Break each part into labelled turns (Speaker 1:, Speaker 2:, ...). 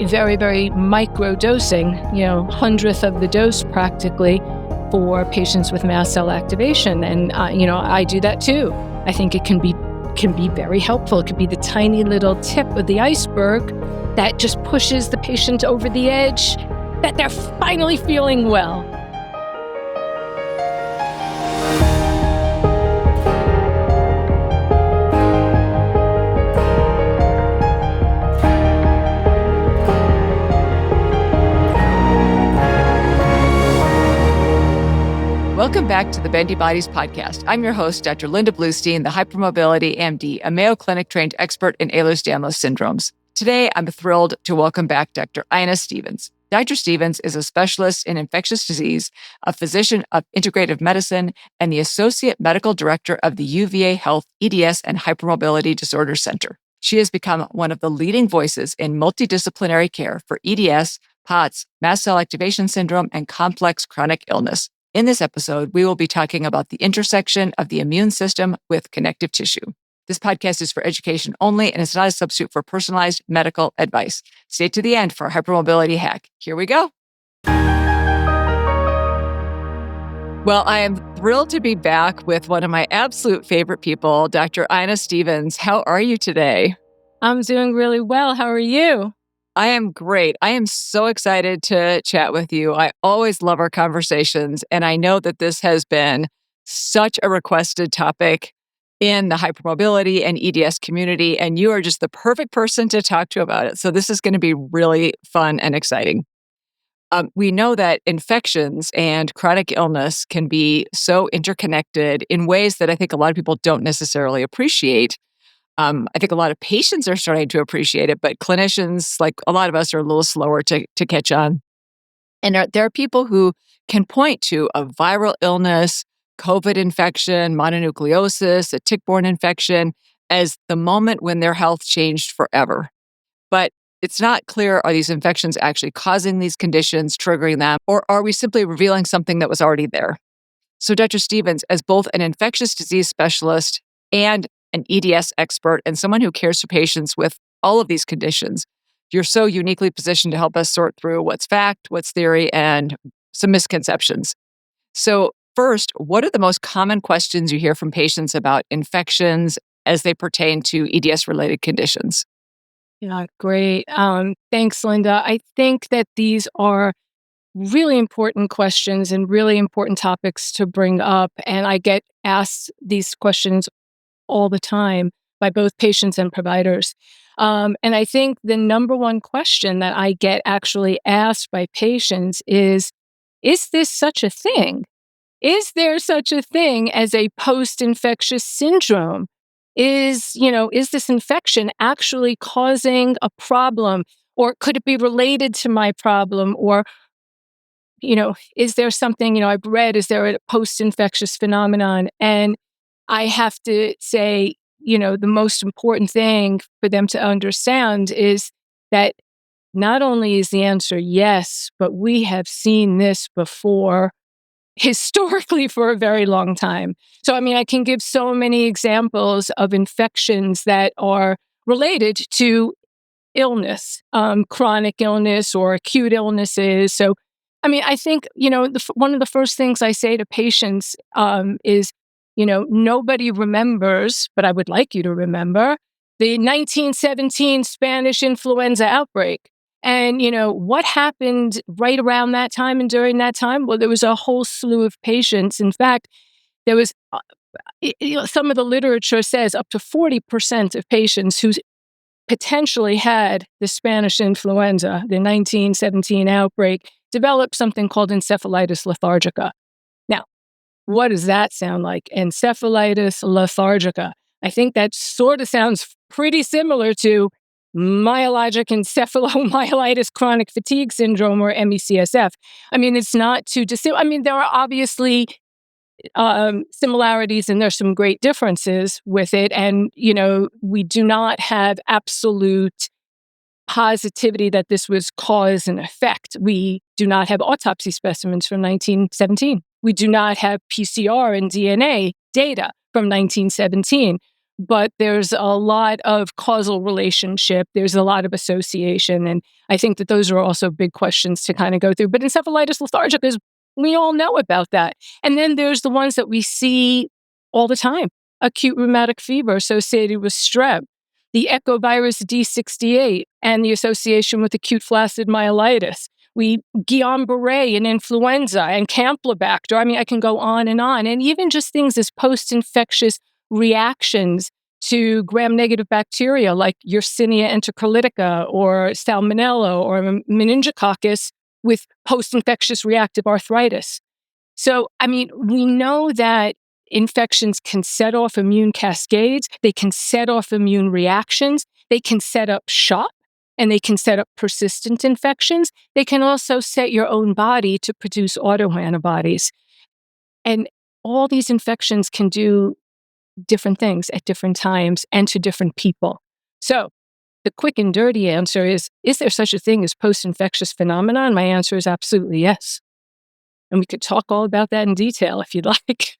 Speaker 1: very, very microdosing, hundredth of the dose practically for patients with mast cell activation. And, I do that too. I think it can be very helpful. It could be the tiny little tip of the iceberg that just pushes the patient over the edge that they're finally feeling well.
Speaker 2: Welcome back to the Bendy Bodies podcast. I'm your host, Dr. Linda Bluestein, the Hypermobility MD, a Mayo Clinic-trained expert in Ehlers-Danlos syndromes. Today, I'm thrilled to welcome back Dr. Ina Stevens. Dr. Stevens is a specialist in infectious disease, a physician of integrative medicine, and the associate medical director of the UVA Health EDS and Hypermobility Disorder Center. She has become one of the leading voices in multidisciplinary care for EDS, POTS, mast cell activation syndrome, and complex chronic illness. In this episode, we will be talking about the intersection of the immune system with connective tissue. This podcast is for education only and is not a substitute for personalized medical advice. Stay to the end for a hypermobility hack. Here we go. Well, I am thrilled to be back with one of my absolute favorite people, Dr. Ina Stevens. How are you today?
Speaker 1: I'm doing really well. How are you?
Speaker 2: I am great. I am so excited to chat with you. I always love our conversations, and I know that this has been such a requested topic in the hypermobility and EDS community, and you are just the perfect person to talk to about it. So this is going to be really fun and exciting. We know that infections and chronic illness can be so interconnected in ways that I think a lot of people don't necessarily appreciate. I think a lot of patients are starting to appreciate it, but clinicians, like a lot of us, are a little slower to catch on. And there are people who can point to a viral illness, COVID infection, mononucleosis, a tick-borne infection as the moment when their health changed forever. But it's not clear, are these infections actually causing these conditions, triggering them, or are we simply revealing something that was already there? So Dr. Stevens, as both an infectious disease specialist and an EDS expert and someone who cares for patients with all of these conditions, you're so uniquely positioned to help us sort through what's fact, what's theory, and some misconceptions. So first, what are the most common questions you hear from patients about infections as they pertain to EDS-related conditions?
Speaker 1: Yeah, great. Thanks, Linda. I think that these are really important questions and really important topics to bring up. And I get asked these questions all the time by both patients and providers. And I think the number one question that I get actually asked by patients is this such a thing? Is there such a thing as a post-infectious syndrome? Is this infection actually causing a problem? Or could it be related to my problem? Or, is there something, I've read, is there a post-infectious phenomenon? And I have to say, the most important thing for them to understand is that not only is the answer yes, but we have seen this before historically for a very long time. So, I can give so many examples of infections that are related to illness, chronic illness or acute illnesses. So, I think, one of the first things I say to patients is, nobody remembers, but I would like you to remember, the 1917 Spanish influenza outbreak. And, what happened right around that time and during that time? Well, there was a whole slew of patients. In fact, there was, some of the literature says up to 40% of patients who potentially had the Spanish influenza, the 1917 outbreak, developed something called encephalitis lethargica. Now, what does that sound like? Encephalitis lethargica. I think that sort of sounds pretty similar to myalgic encephalomyelitis chronic fatigue syndrome, or MECSF. It's not too dissimilar. There are obviously similarities and there's some great differences with it. And, we do not have absolute positivity that this was cause and effect. We do not have autopsy specimens from 1917. We do not have PCR and DNA data from 1917. but there's a lot of causal relationship. There's a lot of association. And I think that those are also big questions to kind of go through. But encephalitis lethargica is, we all know about that. And then there's the ones that we see all the time: acute rheumatic fever associated with strep, the echovirus D68, and the association with acute flaccid myelitis. Guillain-Barré and influenza and Campylobacter. I mean, I can go on. And even just things as post-infectious reactions to gram-negative bacteria like Yersinia enterocolitica or Salmonella or meningococcus with post-infectious reactive arthritis. So, I mean, we know that infections can set off immune cascades, they can set off immune reactions, they can set up shock, and they can set up persistent infections. They can also set your own body to produce autoantibodies. And all these infections can do different things at different times and to different people. So the quick and dirty answer is there such a thing as post-infectious phenomenon? My answer is absolutely yes. And we could talk all about that in detail if you'd like.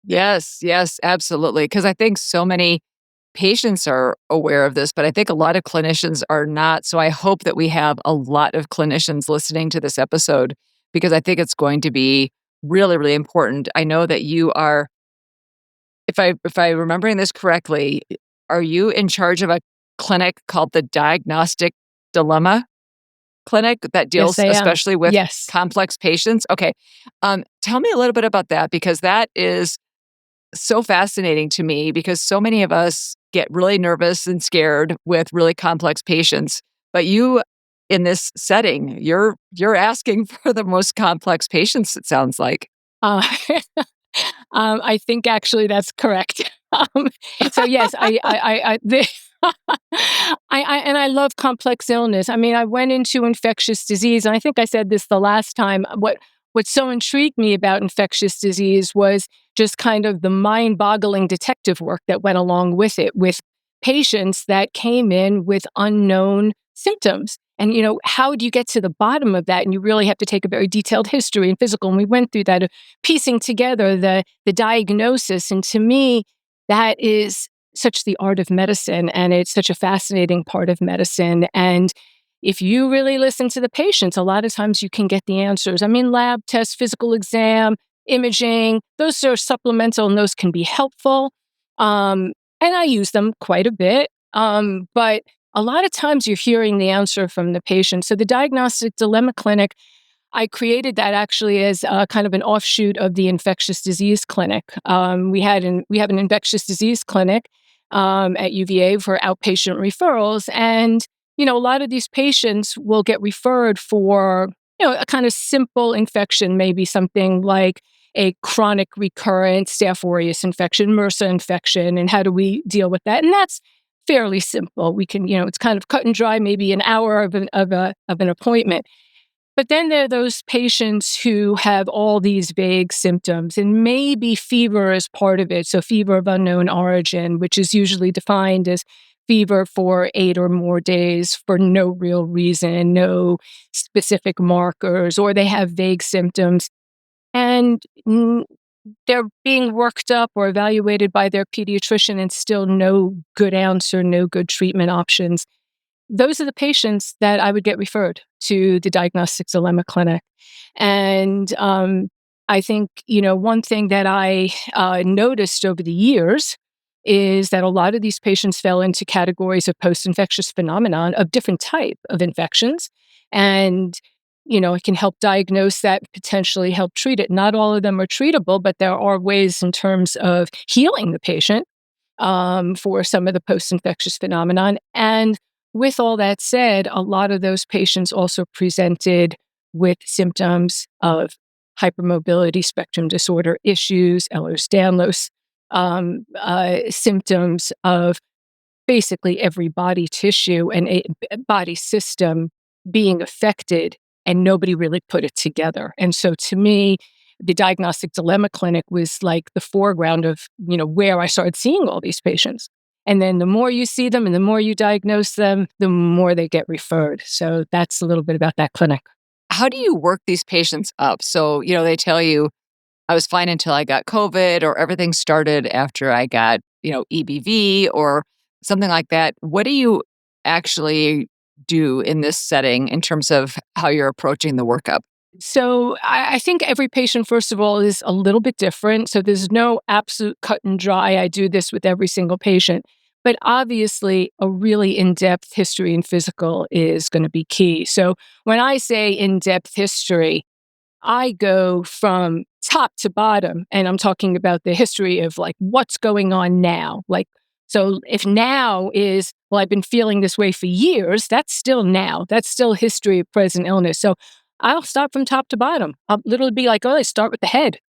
Speaker 2: Yes, yes, absolutely. Because I think so many patients are aware of this, but I think a lot of clinicians are not. So I hope that we have a lot of clinicians listening to this episode because I think it's going to be really, really important. I know that you are, if I remembering this correctly, are you in charge of a clinic called the Diagnostic Dilemma Clinic that
Speaker 1: Yes,
Speaker 2: deals
Speaker 1: I am.
Speaker 2: especially with
Speaker 1: Yes.
Speaker 2: complex patients? Okay. Tell me a little bit about that because that is so fascinating to me because so many of us get really nervous and scared with really complex patients. But you, in this setting, you're asking for the most complex patients, it sounds like.
Speaker 1: Uh, I think actually that's correct. Um, so yes, I love complex illness. I mean, I went into infectious disease, and I think I said this the last time. What so intrigued me about infectious disease was just kind of the mind-boggling detective work that went along with it, with patients that came in with unknown symptoms. And, how do you get to the bottom of that? And you really have to take a very detailed history and physical. And we went through that, piecing together the diagnosis. And to me, that is such the art of medicine, and it's such a fascinating part of medicine. And if you really listen to the patients, a lot of times you can get the answers. I mean, lab tests, physical exam, imaging, those are supplemental and those can be helpful. And I use them quite a bit. But a lot of times you're hearing the answer from the patient. So the Diagnostic Dilemma Clinic, I created that actually as kind of an offshoot of the infectious disease clinic. We have an infectious disease clinic at UVA for outpatient referrals, and a lot of these patients will get referred for a kind of simple infection, maybe something like a chronic recurrent Staph aureus infection, MRSA infection, and how do we deal with that? And that's fairly simple. We can, it's kind of cut and dry, maybe an hour of an appointment. But then there are those patients who have all these vague symptoms, and maybe fever is part of it. So fever of unknown origin, which is usually defined as fever for 8 or more days for no real reason, no specific markers, or they have vague symptoms. And they're being worked up or evaluated by their pediatrician and still no good answer, no good treatment options. Those are the patients that I would get referred to the Diagnostic Dilemma Clinic. And I think, one thing that I noticed over the years is that a lot of these patients fell into categories of post-infectious phenomenon of different type of infections. And, it can help diagnose that, potentially help treat it. Not all of them are treatable, but there are ways in terms of healing the patient for some of the post-infectious phenomenon. And with all that said, a lot of those patients also presented with symptoms of hypermobility spectrum disorder issues, Ehlers-Danlos, symptoms of basically every body tissue and a body system being affected, and nobody really put it together. And so to me, the Diagnostic Dilemma Clinic was like the foreground of, where I started seeing all these patients. And then the more you see them and the more you diagnose them, the more they get referred. So that's a little bit about that clinic.
Speaker 2: How do you work these patients up? So, they tell you, I was fine until I got COVID or everything started after I got, EBV or something like that. What do you actually do in this setting in terms of how you're approaching the workup?
Speaker 1: So I think every patient, first of all, is a little bit different. So there's no absolute cut and dry. I do this with every single patient. But obviously, a really in depth history and physical is going to be key. So when I say in depth history, I go from top to bottom, and I'm talking about the history of like what's going on now. Like, so if now is, well, I've been feeling this way for years, that's still now. That's still history of present illness. So I'll start from top to bottom. I'll literally be like, oh, I start with the head.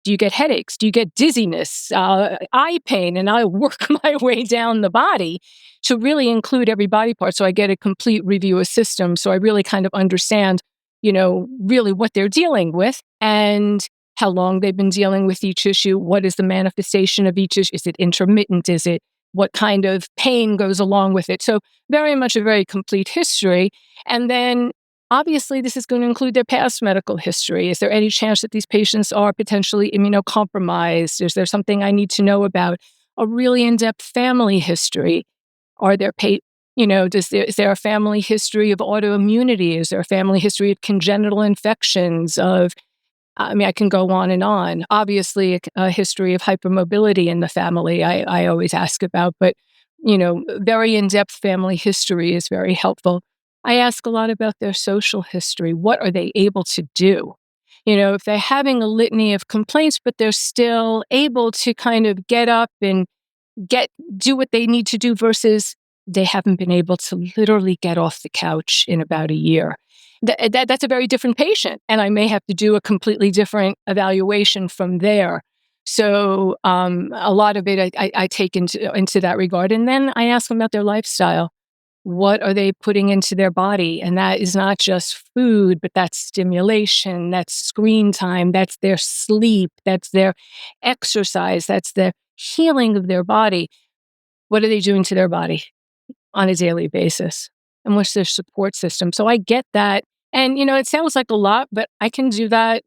Speaker 1: Do you get headaches? Do you get dizziness, eye pain? And I work my way down the body to really include every body part. So I get a complete review of systems. So I really kind of understand, really what they're dealing with and how long they've been dealing with each issue. What is the manifestation of each issue? Is it intermittent? Is it what kind of pain goes along with it? So very much a very complete history. And then obviously, this is going to include their past medical history. Is there any chance that these patients are potentially immunocompromised? Is there something I need to know about? A really in-depth family history. Are there, is there a family history of autoimmunity? Is there a family history of congenital infections? I can go on and on. Obviously, a history of hypermobility in the family. I always ask about, but very in-depth family history is very helpful. I ask a lot about their social history. What are they able to do? If they're having a litany of complaints, but they're still able to kind of get up and do what they need to do versus they haven't been able to literally get off the couch in about a year. That's a very different patient, and I may have to do a completely different evaluation from there. So a lot of it I take into that regard, and then I ask them about their lifestyle. What are they putting into their body? And that is not just food, but that's stimulation, that's screen time, that's their sleep, that's their exercise, that's the healing of their body. What are they doing to their body on a daily basis? And what's their support system? So I get that. And, it sounds like a lot, but I can do that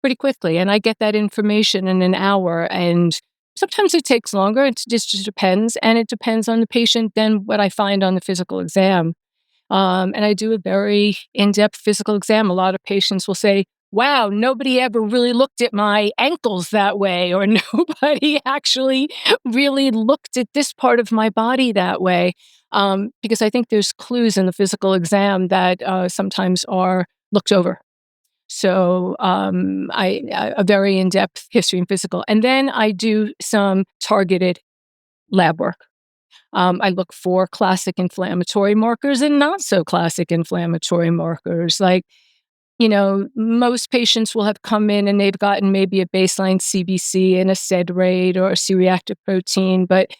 Speaker 1: pretty quickly. And I get that information in an hour. And sometimes it takes longer. It just depends. And it depends on the patient than what I find on the physical exam. And I do a very in-depth physical exam. A lot of patients will say, wow, nobody ever really looked at my ankles that way, or nobody actually really looked at this part of my body that way. Because I think there's clues in the physical exam that sometimes are looked over. So a very in-depth history and physical. And then I do some targeted lab work. I look for classic inflammatory markers and not so classic inflammatory markers. Like, most patients will have come in and they've gotten maybe a baseline CBC and a SED rate or a C-reactive protein, but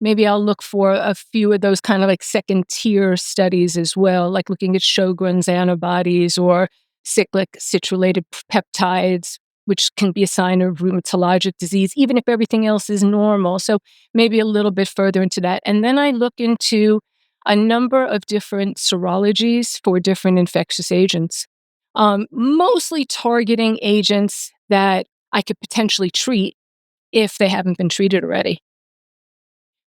Speaker 1: maybe I'll look for a few of those kind of like second tier studies as well, like looking at Sjogren's antibodies or cyclic citrulated peptides, which can be a sign of rheumatologic disease, even if everything else is normal. So maybe a little bit further into that. And then I look into a number of different serologies for different infectious agents, mostly targeting agents that I could potentially treat if they haven't been treated already.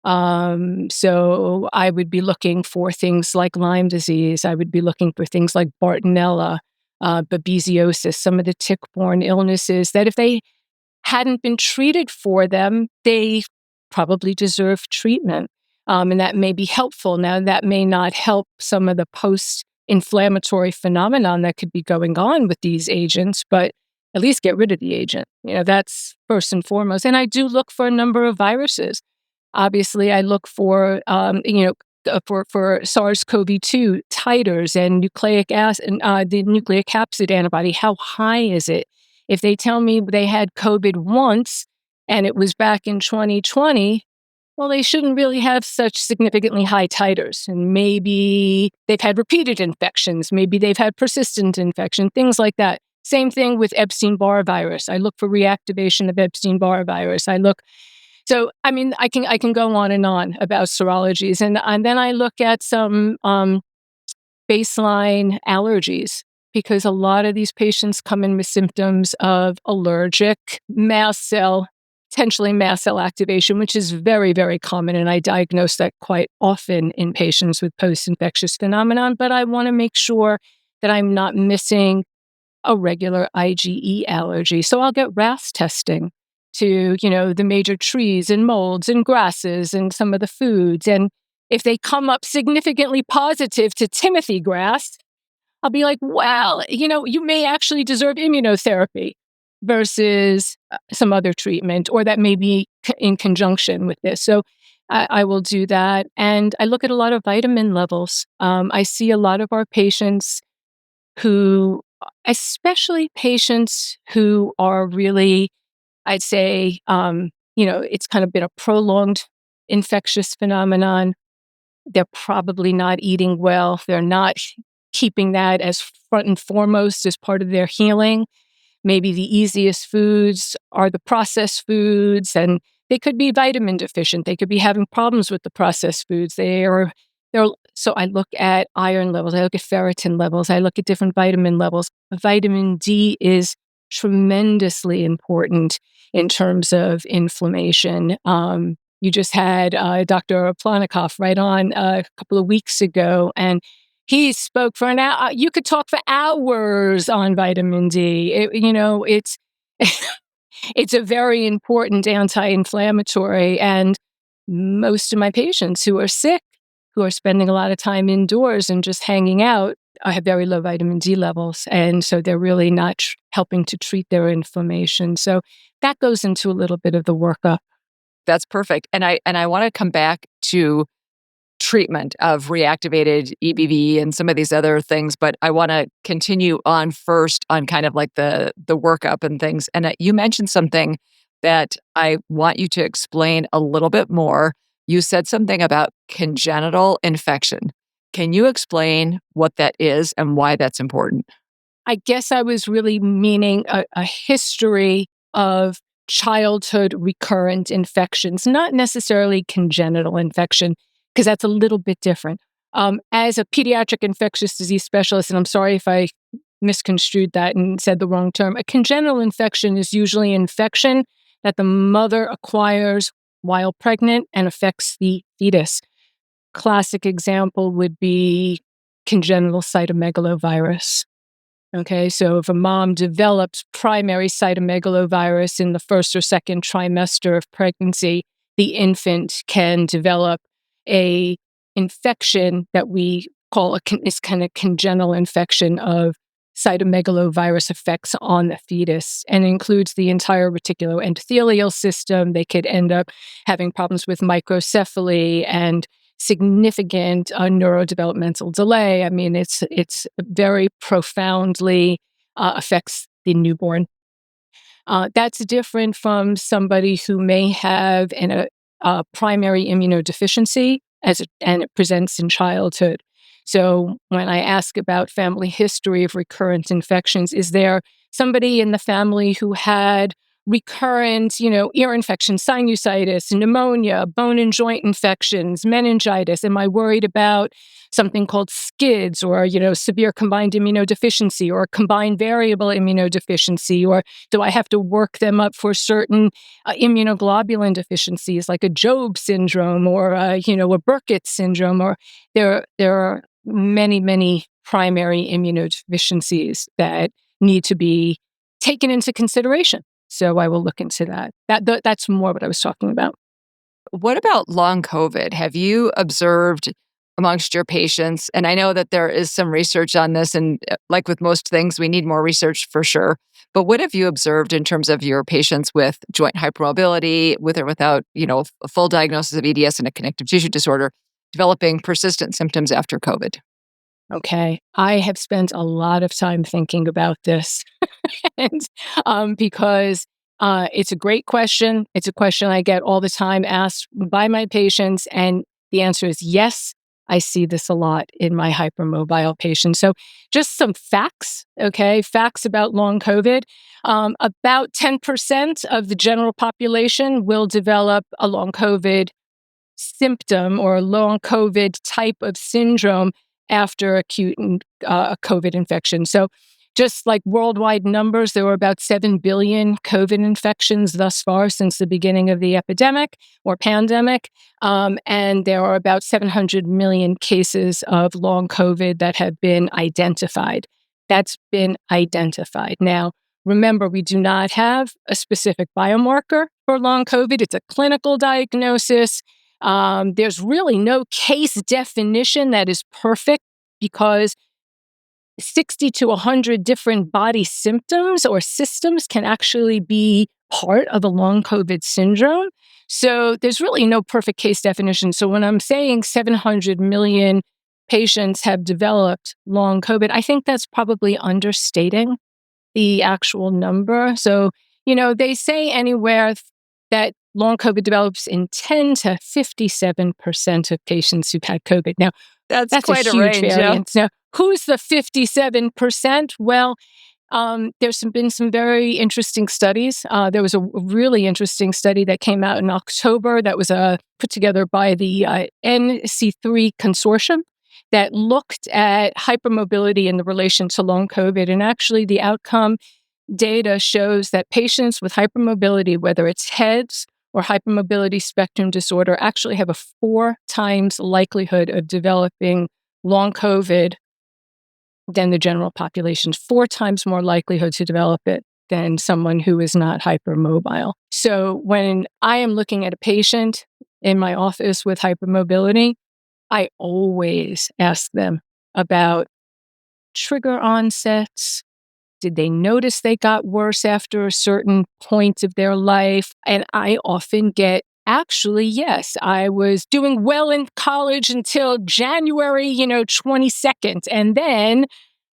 Speaker 1: So I would be looking for things like Lyme disease. I would be looking for things like Bartonella, babesiosis, some of the tick-borne illnesses that if they hadn't been treated for them, they probably deserve treatment. And that may be helpful. Now, that may not help some of the post-inflammatory phenomenon that could be going on with these agents, but at least get rid of the agent. That's first and foremost. And I do look for a number of viruses. Obviously, I look for, for SARS-CoV-2 titers and nucleic acid, the nucleic capsid antibody. How high is it? If they tell me they had COVID once and it was back in 2020, well, they shouldn't really have such significantly high titers. And maybe they've had repeated infections. Maybe they've had persistent infection, things like that. Same thing with Epstein-Barr virus. I look for reactivation of Epstein-Barr virus. So, I can go on and on about serologies. And then I look at some baseline allergies. because a lot of these patients come in with symptoms of allergic mast cell, potentially mast cell activation, which is very, very common. And I diagnose that quite often in patients with post-infectious phenomenon. But I want to make sure that I'm not missing a regular IgE allergy. So I'll get RAS testing to, the major trees and molds and grasses and some of the foods. And if they come up significantly positive to Timothy grass, I'll be like, well, you may actually deserve immunotherapy versus some other treatment, or that may be in conjunction with this. So I will do that. And I look at a lot of vitamin levels. I see a lot of our patients who, especially patients who are really, I'd say, it's kind of been a prolonged infectious phenomenon. They're probably not eating well. They're not keeping that as front and foremost as part of their healing. Maybe the easiest foods are the processed foods, and they could be vitamin deficient. They could be having problems with the processed foods. So I look at iron levels, I look at ferritin levels, I look at different vitamin levels. Vitamin D is tremendously important in terms of inflammation. You just had Dr. Planikoff right on a couple of weeks ago, and he spoke for an hour. You could talk for hours on vitamin D. It's it's a very important anti-inflammatory, and most of my patients who are sick, who are spending a lot of time indoors and just hanging out, have very low vitamin D levels, and so they're really not helping to treat their inflammation. So that goes into a little bit of the workup.
Speaker 2: That's perfect. And I want to come back to treatment of reactivated EBV and some of these other things, but I want to continue on first on kind of like the workup and things. And you mentioned something that I want you to explain a little bit more. You said something about congenital infection. Can you explain what that is and why that's important?
Speaker 1: I guess I was really meaning a history of childhood recurrent infections, not necessarily congenital infection, because that's a little bit different. As a pediatric infectious disease specialist, and I'm sorry if I misconstrued that and said the wrong term, a congenital infection is usually an infection that the mother acquires while pregnant and affects the fetus. Classic example would be congenital cytomegalovirus. Okay, so if a mom develops primary cytomegalovirus in the first or second trimester of pregnancy, the infant can develop a infection that we call is kind of congenital infection of cytomegalovirus effects on the fetus, and includes the entire reticuloendothelial system. They could end up having problems with microcephaly and significant neurodevelopmental delay. I mean, it's very profoundly affects the newborn. That's different from somebody who may have a primary immunodeficiency and it presents in childhood. So when I ask about family history of recurrent infections, is there somebody in the family who had recurrent, ear infections, sinusitis, pneumonia, bone and joint infections, meningitis? Am I worried about something called SCIDS or, severe combined immunodeficiency or combined variable immunodeficiency? Or do I have to work them up for certain immunoglobulin deficiencies like a Job syndrome or, a Burkitt syndrome? Or there are many, many primary immunodeficiencies that need to be taken into consideration. So I will look into that. That's more what I was talking about.
Speaker 2: What about long COVID? Have you observed amongst your patients? And I know that there is some research on this, and like with most things, we need more research for sure. But what have you observed in terms of your patients with joint hypermobility, with or without, a full diagnosis of EDS and a connective tissue disorder, developing persistent symptoms after COVID?
Speaker 1: Okay. I have spent a lot of time thinking about this. And because it's a great question. It's a question I get all the time asked by my patients. And the answer is yes, I see this a lot in my hypermobile patients. So just some facts, okay? Facts about long COVID. About 10% of the general population will develop a long COVID symptom or a long COVID type of syndrome after acute COVID infection. So just like worldwide numbers, there were about 7 billion COVID infections thus far since the beginning of the epidemic or pandemic. And there are about 700 million cases of long COVID that have been identified. That's been identified. Now, remember, we do not have a specific biomarker for long COVID. It's a clinical diagnosis. There's really no case definition that is perfect because 60 to 100 different body symptoms or systems can actually be part of a long COVID syndrome. So there's really no perfect case definition. So when I'm saying 700 million patients have developed long COVID, I think that's probably understating the actual number. So, they say anywhere that long COVID develops in 10 to 57% of patients who've had COVID. Now,
Speaker 2: That's
Speaker 1: that's a
Speaker 2: quite a
Speaker 1: huge
Speaker 2: range, yeah.
Speaker 1: variance. Now, who's the 57%? Well, there's been some very interesting studies. There was a really interesting study that came out in October that was put together by the NC3 consortium that looked at hypermobility in the relation to long COVID. And actually, the outcome data shows that patients with hypermobility, whether it's HEDS or hypermobility spectrum disorder, actually have a 4 times likelihood of developing long COVID than the general population, 4 times more likelihood to develop it than someone who is not hypermobile. So when I am looking at a patient in my office with hypermobility, I always ask them about trigger onsets. Did they notice they got worse after a certain point of their life? And I often get, actually, yes, I was doing well in college until January, 22nd. And then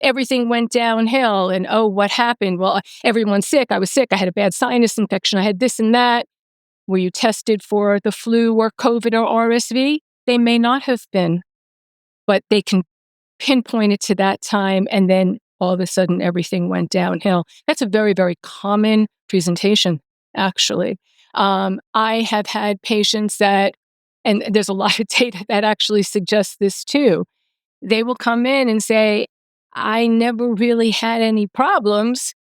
Speaker 1: everything went downhill. And oh, what happened? Well, everyone's sick. I was sick. I had a bad sinus infection. I had this and that. Were you tested for the flu or COVID or RSV? They may not have been, but they can pinpoint it to that time, and then all of a sudden everything went downhill. That's a very, very common presentation, actually. I have had patients that, and there's a lot of data that actually suggests this too. They will come in and say, I never really had any problems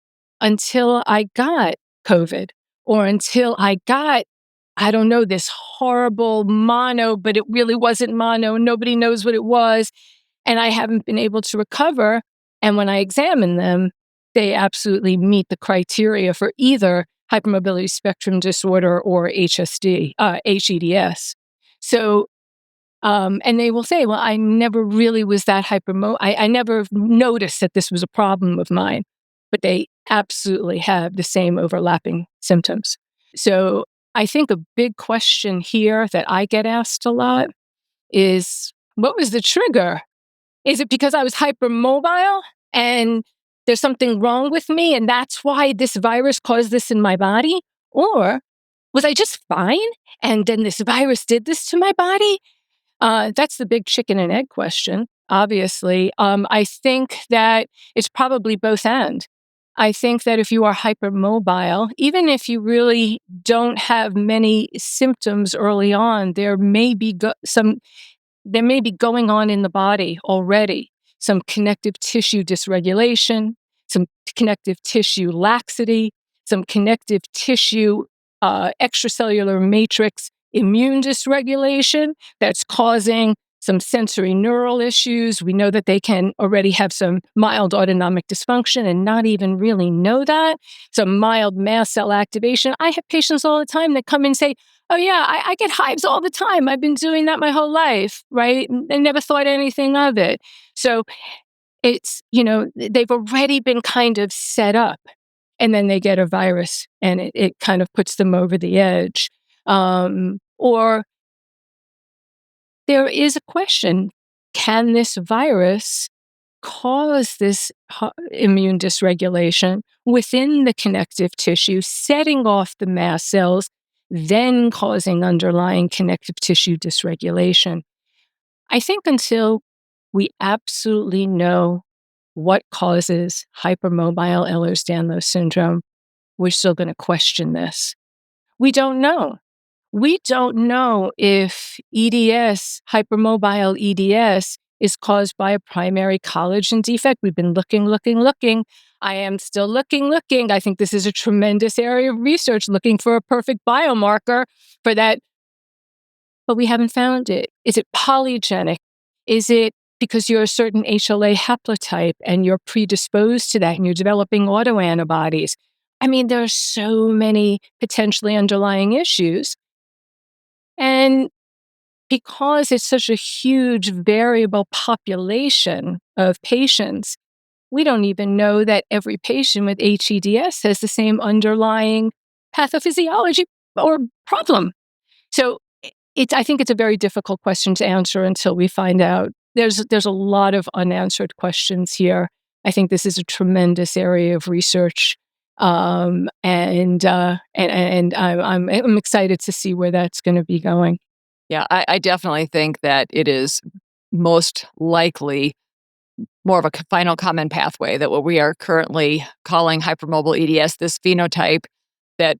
Speaker 1: until I got COVID or until I got, I don't know, this horrible mono, but it really wasn't mono. Nobody knows what it was. And I haven't been able to recover. And when I examine them, they absolutely meet the criteria for either hypermobility spectrum disorder or HEDS. So, and they will say, well, I never really was that I never noticed that this was a problem of mine, but they absolutely have the same overlapping symptoms. So I think a big question here that I get asked a lot is, what was the trigger? Is it because I was hypermobile and there's something wrong with me and that's why this virus caused this in my body? Or was I just fine and then this virus did this to my body? That's the big chicken and egg question, obviously. I think that it's probably both and. I think that if you are hypermobile, even if you really don't have many symptoms early on, there may be going on in the body already some connective tissue dysregulation, some connective tissue laxity, some connective tissue extracellular matrix immune dysregulation that's causing some sensory neural issues. We know that they can already have some mild autonomic dysfunction and not even really know that. Some mild mast cell activation. I have patients all the time that come and say, oh yeah, I get hives all the time. I've been doing that my whole life, right? I never thought anything of it. So it's, they've already been kind of set up and then they get a virus and it kind of puts them over the edge. Or there is a question, can this virus cause this immune dysregulation within the connective tissue, setting off the mast cells, then causing underlying connective tissue dysregulation? I think until we absolutely know what causes hypermobile Ehlers-Danlos syndrome, we're still going to question this. We don't know. We don't know if EDS, hypermobile EDS, is caused by a primary collagen defect. We've been looking. I am still looking. I think this is a tremendous area of research, looking for a perfect biomarker for that, but we haven't found it. Is it polygenic? Is it because you're a certain HLA haplotype and you're predisposed to that and you're developing autoantibodies? I mean, there are so many potentially underlying issues. And because it's such a huge variable population of patients, we don't even know that every patient with HEDS has the same underlying pathophysiology or problem. So I think it's a very difficult question to answer until we find out. There's a lot of unanswered questions here. I think this is a tremendous area of research, and I'm excited to see where that's going to be going.
Speaker 2: Yeah, I definitely think that it is most likely more of a final common pathway, that what we are currently calling hypermobile EDS, this phenotype, that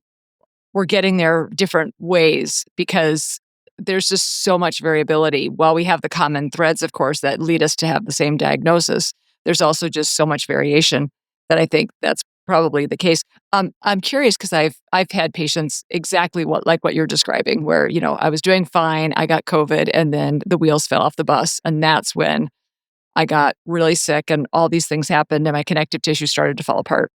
Speaker 2: we're getting there different ways because there's just so much variability. While we have the common threads, of course, that lead us to have the same diagnosis, there's also just so much variation that I think that's probably the case. I'm curious because I've had patients exactly what you're describing, where I was doing fine, I got COVID, and then the wheels fell off the bus, and that's when I got really sick, and all these things happened, and my connective tissue started to fall apart.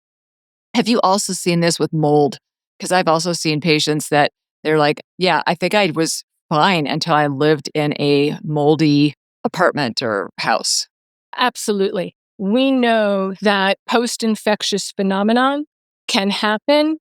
Speaker 2: Have you also seen this with mold? Because I've also seen patients that they're like, yeah, I think I was fine until I lived in a moldy apartment or house.
Speaker 1: Absolutely. We know that post-infectious phenomenon can happen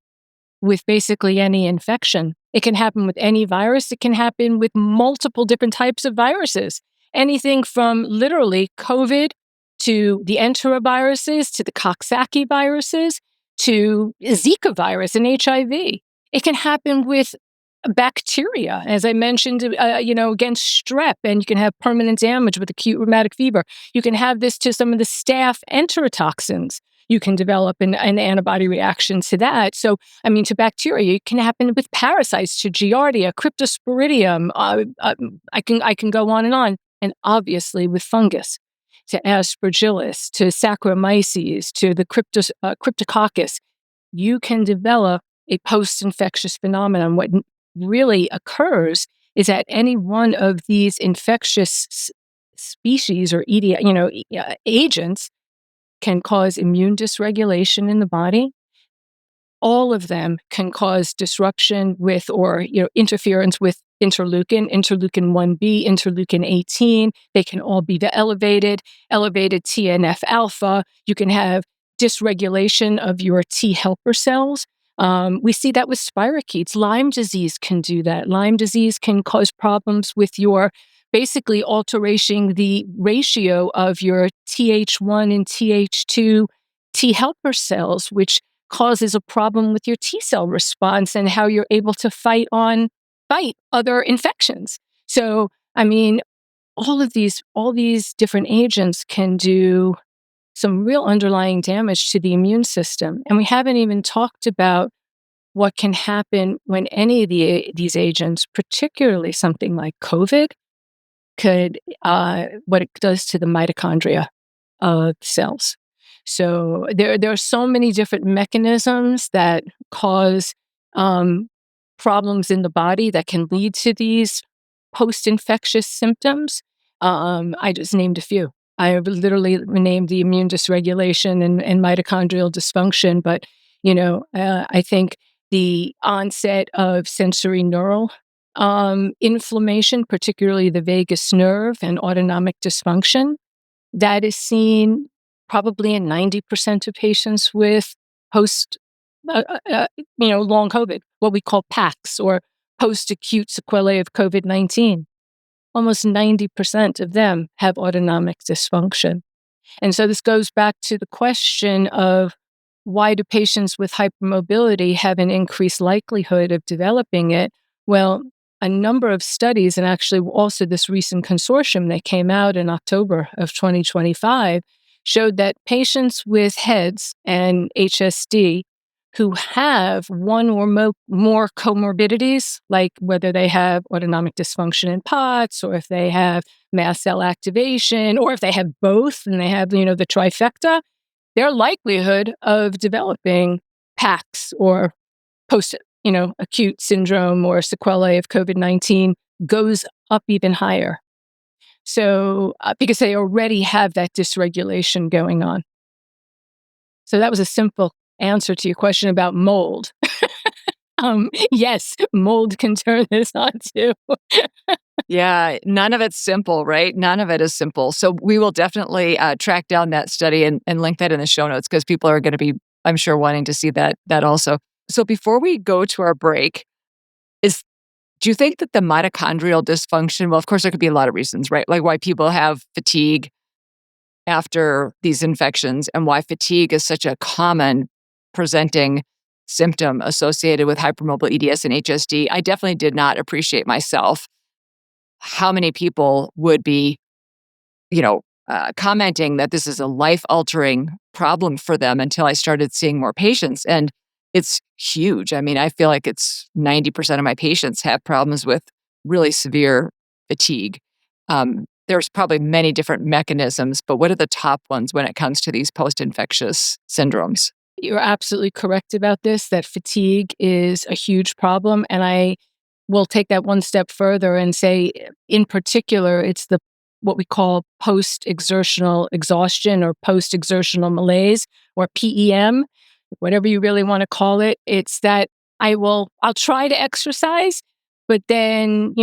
Speaker 1: with basically any infection. It can happen with any virus. It can happen with multiple different types of viruses. Anything from literally COVID to the enteroviruses, to the Coxsackie viruses, to Zika virus and HIV. It can happen with bacteria, as I mentioned, against strep, and you can have permanent damage with acute rheumatic fever. You can have this to some of the staph enterotoxins. You can develop an antibody reaction to that. So, I mean, to bacteria, it can happen with parasites, to Giardia, Cryptosporidium. I can go on, and obviously with fungus, to Aspergillus, to Saccharomyces, to the Cryptococcus. You can develop a post-infectious phenomenon. What really occurs is that any one of these infectious species or agents can cause immune dysregulation in the body. All of them can cause disruption with or interference with interleukin 1B, interleukin 18. They can all be elevated TNF alpha. You can have dysregulation of your T helper cells. We see that with spirochetes. Lyme disease can do that. Lyme disease can cause problems with your basically altering the ratio of your Th1 and Th2 T helper cells, which causes a problem with your T cell response and how you're able to fight other infections. So, I mean, all these different agents can do some real underlying damage to the immune system. And we haven't even talked about what can happen when any of these agents, particularly something like COVID, could what it does to the mitochondria of cells. So there are so many different mechanisms that cause problems in the body that can lead to these post-infectious symptoms. I just named a few. I literally named the immune dysregulation and mitochondrial dysfunction, but I think the onset of sensory neural inflammation, particularly the vagus nerve and autonomic dysfunction, that is seen probably in 90% of patients with post, long COVID, what we call PACS, or post-acute sequelae of COVID-19. Almost 90% of them have autonomic dysfunction. And so this goes back to the question of, why do patients with hypermobility have an increased likelihood of developing it? Well, a number of studies, and actually also this recent consortium that came out in October of 2025, showed that patients with HEDS and HSD who have one or more comorbidities, like whether they have autonomic dysfunction in POTS, or if they have mast cell activation, or if they have both and they have, the trifecta, their likelihood of developing PAX or post, acute syndrome or sequelae of COVID-19 goes up even higher. So, because they already have that dysregulation going on. So that was a simple answer to your question about mold. Yes, mold can turn this on too.
Speaker 2: Yeah, none of it's simple, right? None of it is simple. So we will definitely track down that study and link that in the show notes because people are going to be, I'm sure, wanting to see that also. So before we go to our break, is do you think that the mitochondrial dysfunction? Well, of course, there could be a lot of reasons, right? Like why people have fatigue after these infections and why fatigue is such a common presenting symptom associated with hypermobile EDS and HSD. I definitely did not appreciate myself how many people would be, commenting that this is a life-altering problem for them until I started seeing more patients, and it's huge. I mean, I feel like it's 90% of my patients have problems with really severe fatigue. There's probably many different mechanisms, but what are the top ones when it comes to these post-infectious syndromes?
Speaker 1: You're absolutely correct about this, that fatigue is a huge problem. And I will take that one step further and say, in particular, it's the what we call post-exertional exhaustion or post-exertional malaise or PEM, whatever you really want to call it. It's that I'll try to exercise, but then,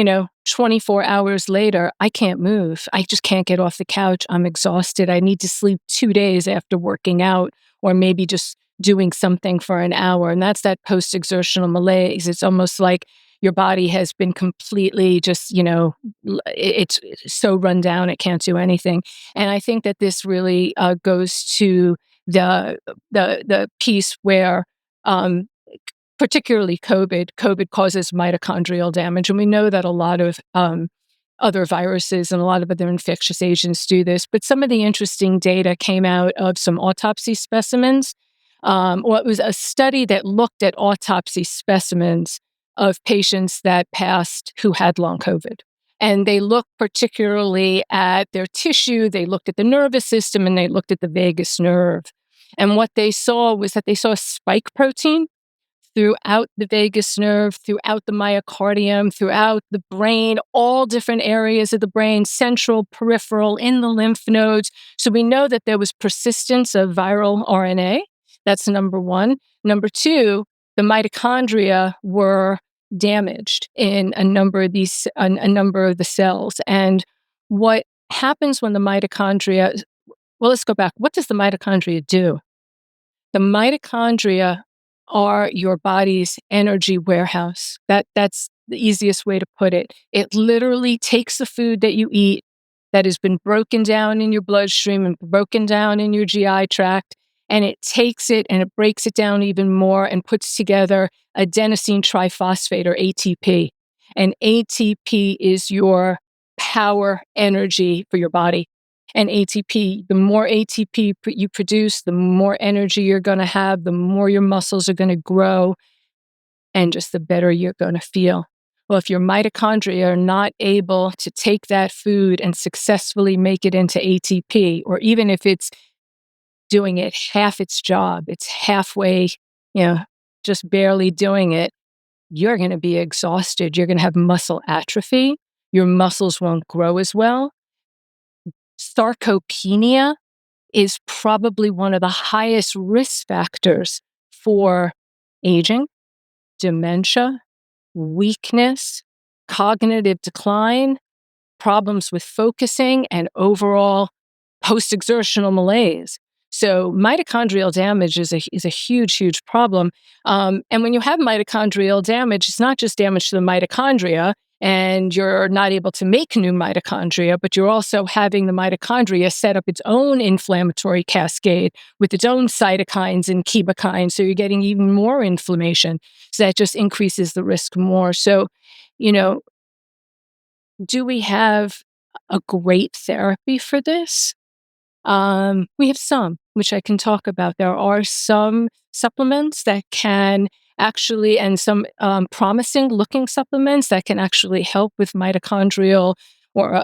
Speaker 1: 24 hours later, I can't move. I just can't get off the couch. I'm exhausted. I need to sleep 2 days after working out or maybe just doing something for an hour. And that's that post-exertional malaise. It's almost like your body has been completely just, it's so run down, it can't do anything. And I think that this really goes to the piece where, particularly COVID causes mitochondrial damage. And we know that a lot of other viruses and a lot of other infectious agents do this. But some of the interesting data came out of some autopsy specimens. It was a study that looked at autopsy specimens of patients that passed who had long COVID. And they looked particularly at their tissue, they looked at the nervous system, and they looked at the vagus nerve. And what they saw was that they saw a spike protein throughout the vagus nerve, throughout the myocardium, throughout the brain, all different areas of the brain, central, peripheral, in the lymph nodes. So we know that there was persistence of viral RNA. That's number one. Number two, the mitochondria were damaged in a number of a number of the cells. And what happens when the mitochondria, well, let's go back. What does the mitochondria do? The mitochondria are your body's energy warehouse. That's the easiest way to put it. It literally takes the food that you eat that has been broken down in your bloodstream and broken down in your GI tract, and it takes it and it breaks it down even more and puts together adenosine triphosphate or ATP. And ATP is your power energy for your body. And ATP, the more ATP you produce, the more energy you're going to have, the more your muscles are going to grow, and just the better you're going to feel. Well, if your mitochondria are not able to take that food and successfully make it into ATP, or even if it's doing it half its job, it's halfway, just barely doing it, you're going to be exhausted. You're going to have muscle atrophy. Your muscles won't grow as well. Sarcopenia is probably one of the highest risk factors for aging, dementia, weakness, cognitive decline, problems with focusing, and overall post-exertional malaise. So mitochondrial damage is a huge, huge problem. And when you have mitochondrial damage, it's not just damage to the mitochondria, and you're not able to make new mitochondria, but you're also having the mitochondria set up its own inflammatory cascade with its own cytokines and chemokines. So you're getting even more inflammation. So that just increases the risk more. So, do we have a great therapy for this? We have some, which I can talk about. There are some supplements that can actually, and some promising looking supplements that can actually help with mitochondrial or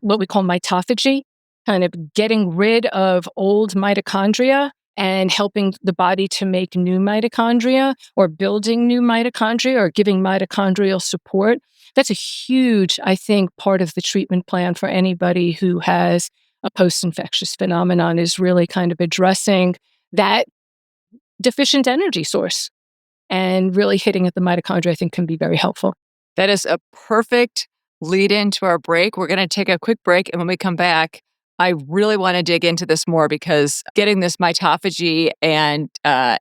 Speaker 1: what we call mitophagy, kind of getting rid of old mitochondria and helping the body to make new mitochondria or building new mitochondria or giving mitochondrial support. That's a huge, I think, part of the treatment plan for anybody who has a post-infectious phenomenon, is really kind of addressing that deficient energy source and really hitting at the mitochondria, I think, can be very helpful.
Speaker 2: That is a perfect lead into our break. We're going to take a quick break. And when we come back, I really want to dig into this more, because getting this mitophagy and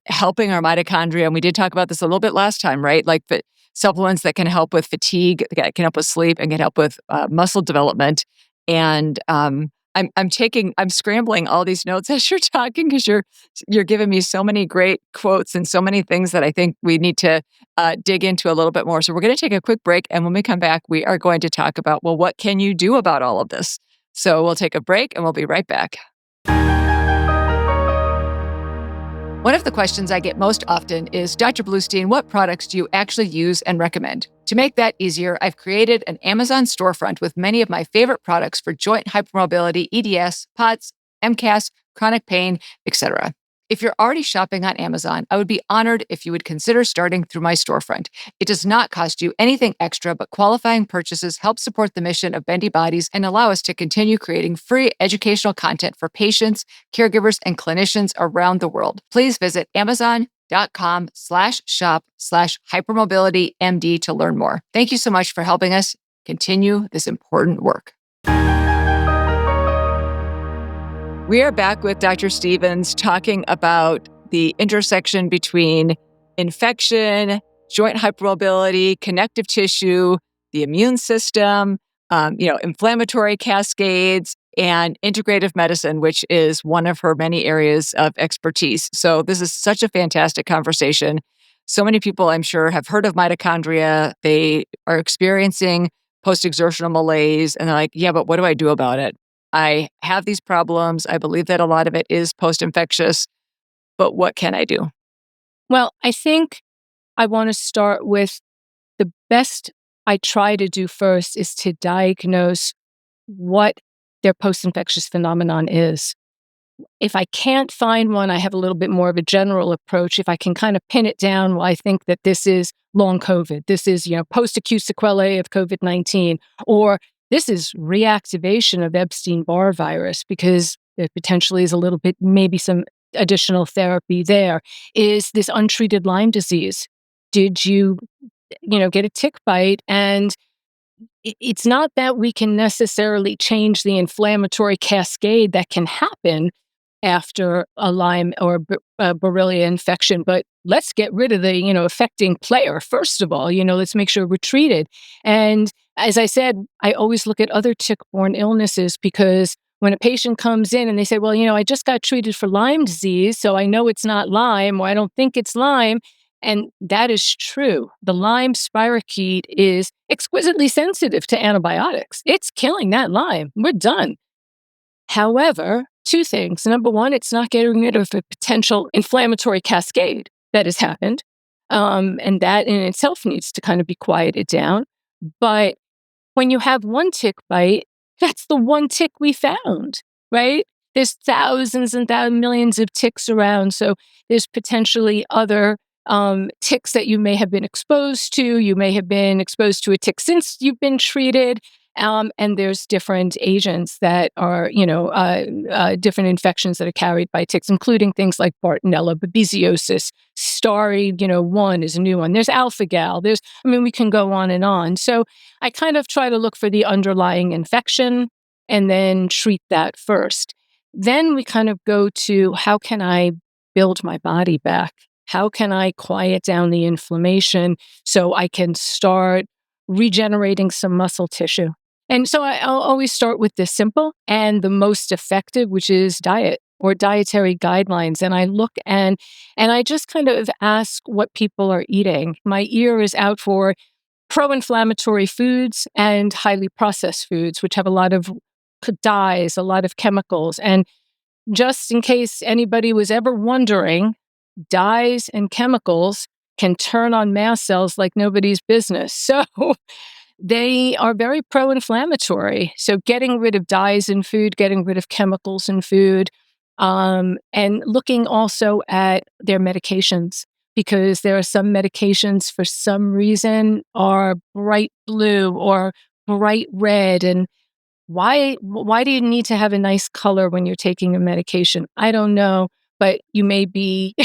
Speaker 2: helping our mitochondria, and we did talk about this a little bit last time, right? Like the supplements that can help with fatigue, that can help with sleep, and can help with muscle development. And I'm scrambling all these notes as you're talking, because you're giving me so many great quotes and so many things that I think we need to dig into a little bit more. So we're going to take a quick break, and when we come back, we are going to talk about, well, what can you do about all of this? So we'll take a break, and we'll be right back. One of the questions I get most often is, Dr. Bluestein, what products do you actually use and recommend? To make that easier, I've created an Amazon storefront with many of my favorite products for joint hypermobility, EDS, POTS, MCAS, chronic pain, etc. If you're already shopping on Amazon, I would be honored if you would consider starting through my storefront. It does not cost you anything extra, but qualifying purchases help support the mission of Bendy Bodies and allow us to continue creating free educational content for patients, caregivers, and clinicians around the world. Please visit amazon.com/shop/hypermobilitymd to learn more. Thank you so much for helping us continue this important work. We are back with Dr. Stevens talking about the intersection between infection, joint hypermobility, connective tissue, the immune system, inflammatory cascades, and integrative medicine, which is one of her many areas of expertise. So this is such a fantastic conversation. So many people, I'm sure, have heard of mitochondria. They are experiencing post-exertional malaise, and they're like, yeah, but what do I do about it? I have these problems. I believe that a lot of it is post-infectious, but what can I do?
Speaker 1: Well, I think I want to start with the best I try to do first is to diagnose what their post-infectious phenomenon is. If I can't find one, I have a little bit more of a general approach. If I can kind of pin it down, well, I think that this is long COVID. This is, post-acute sequelae of COVID-19, or this is reactivation of Epstein-Barr virus, because there potentially is a little bit, maybe some additional therapy there. Is this untreated Lyme disease? Did you, get a tick bite? And it's not that we can necessarily change the inflammatory cascade that can happen after a Lyme or Borrelia infection, but let's get rid of the, affecting player. First of all, let's make sure we're treated. And as I said, I always look at other tick-borne illnesses, because when a patient comes in and they say, well, I just got treated for Lyme disease, so I know it's not Lyme, or I don't think it's Lyme. And that is true. The Lyme spirochete is exquisitely sensitive to antibiotics. It's killing that Lyme. We're done. However, two things. Number one, it's not getting rid of a potential inflammatory cascade that has happened. And that in itself needs to kind of be quieted down. But when you have one tick bite, that's the one tick we found, right? There's thousands and millions of ticks around. So there's potentially other ticks that you may have been exposed to. You may have been exposed to a tick since you've been treated. And there's different agents that are, different infections that are carried by ticks, including things like Bartonella, babesiosis, Stari, 1 is a new one. There's alpha-gal. We can go on and on. So I kind of try to look for the underlying infection and then treat that first. Then we kind of go to, how can I build my body back? How can I quiet down the inflammation so I can start regenerating some muscle tissue? And so I'll always start with the simple and the most effective, which is diet or dietary guidelines. And I look and I just kind of ask what people are eating. My ear is out for pro-inflammatory foods and highly processed foods, which have a lot of dyes, a lot of chemicals. And just in case anybody was ever wondering, dyes and chemicals can turn on mast cells like nobody's business. So they are very pro-inflammatory. So getting rid of dyes in food, getting rid of chemicals in food, and looking also at their medications, because there are some medications for some reason are bright blue or bright red. And why do you need to have a nice color when you're taking a medication? I don't know, but you may be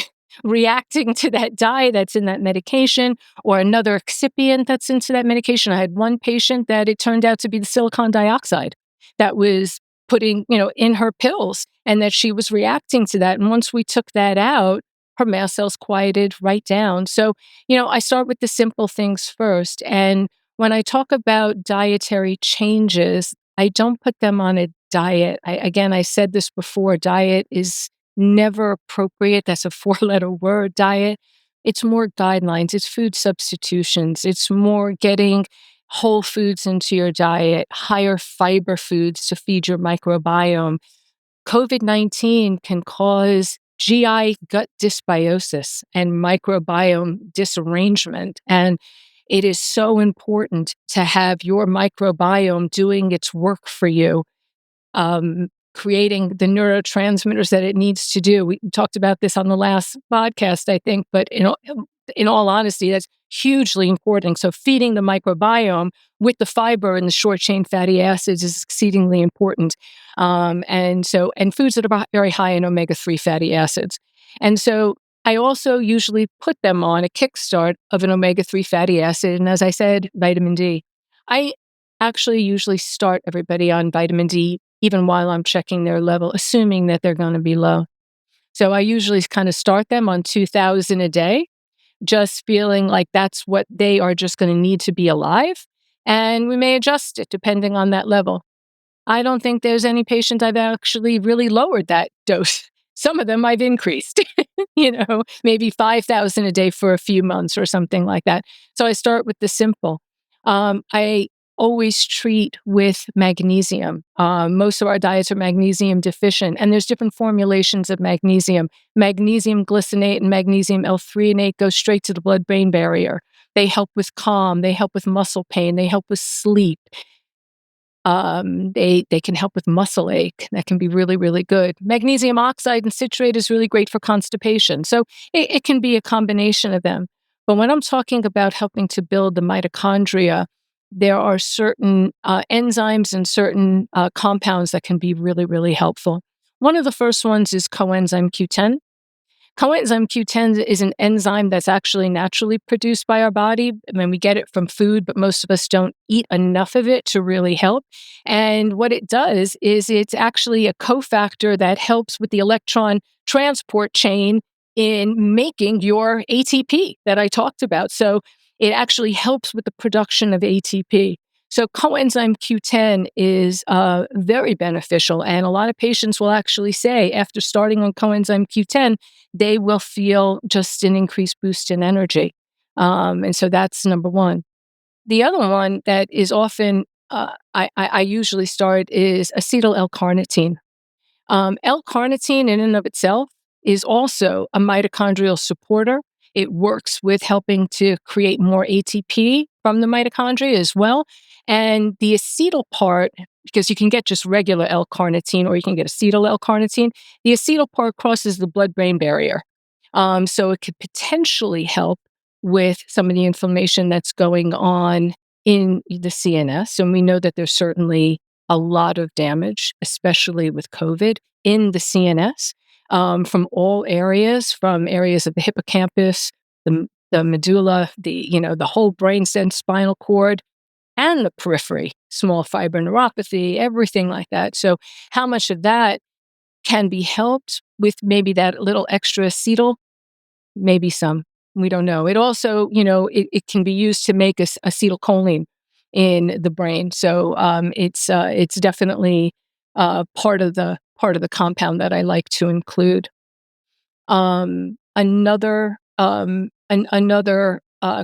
Speaker 1: reacting to that dye that's in that medication or another excipient that's into that medication. I had one patient that it turned out to be the silicon dioxide that was putting, in her pills, and that she was reacting to that. And once we took that out, her mast cells quieted right down. So, I start with the simple things first. And when I talk about dietary changes, I don't put them on a diet. I said this before, diet is never appropriate. That's a four-letter word, diet. It's more guidelines. It's food substitutions. It's more getting whole foods into your diet, higher fiber foods to feed your microbiome. COVID-19 can cause GI gut dysbiosis and microbiome disarrangement. And it is so important to have your microbiome doing its work for you, creating the neurotransmitters that it needs to do. We talked about this on the last podcast, I think, but in all honesty, that's hugely important. So feeding the microbiome with the fiber and the short chain fatty acids is exceedingly important. And foods that are very high in omega-3 fatty acids. And so I also usually put them on a kickstart of an omega-3 fatty acid. And as I said, vitamin D. I actually usually start everybody on vitamin D even while I'm checking their level, assuming that they're going to be low. So I usually kind of start them on 2,000 a day, just feeling like that's what they are just going to need to be alive. And we may adjust it depending on that level. I don't think there's any patient I've actually really lowered that dose. Some of them I've increased, maybe 5,000 a day for a few months or something like that. So I start with the simple. I always treat with magnesium. Most of our diets are magnesium deficient, and there's different formulations of magnesium. Magnesium glycinate and magnesium L-threonate go straight to the blood-brain barrier. They help with calm. They help with muscle pain. They help with sleep. They can help with muscle ache. That can be really, really good. Magnesium oxide and citrate is really great for constipation. So it can be a combination of them. But when I'm talking about helping to build the mitochondria, there are certain enzymes and certain compounds that can be really, really helpful. One of the first ones is coenzyme Q10. Coenzyme Q10 is an enzyme that's actually naturally produced by our body. I mean, we get it from food, but most of us don't eat enough of it to really help. And what it does is it's actually a cofactor that helps with the electron transport chain in making your ATP that I talked about. So it actually helps with the production of ATP. So coenzyme Q10 is very beneficial. And a lot of patients will actually say after starting on coenzyme Q10, they will feel just an increased boost in energy. And so that's number one. The other one that is often, I usually start is acetyl L-carnitine. L-carnitine in and of itself is also a mitochondrial supporter. It works with helping to create more ATP from the mitochondria as well. And the acetyl part, because you can get just regular L-carnitine or you can get acetyl L-carnitine, the acetyl part crosses the blood-brain barrier. So it could potentially help with some of the inflammation that's going on in the CNS. And we know that there's certainly a lot of damage, especially with COVID, in the CNS, from all areas, from areas of the hippocampus, the medulla, the whole brainstem, spinal cord, and the periphery, small fiber neuropathy, everything like that. So how much of that can be helped with maybe that little extra acetyl? Maybe some. We don't know. It also, it can be used to make acetylcholine in the brain. So it's definitely part of the compound that I like to include. Another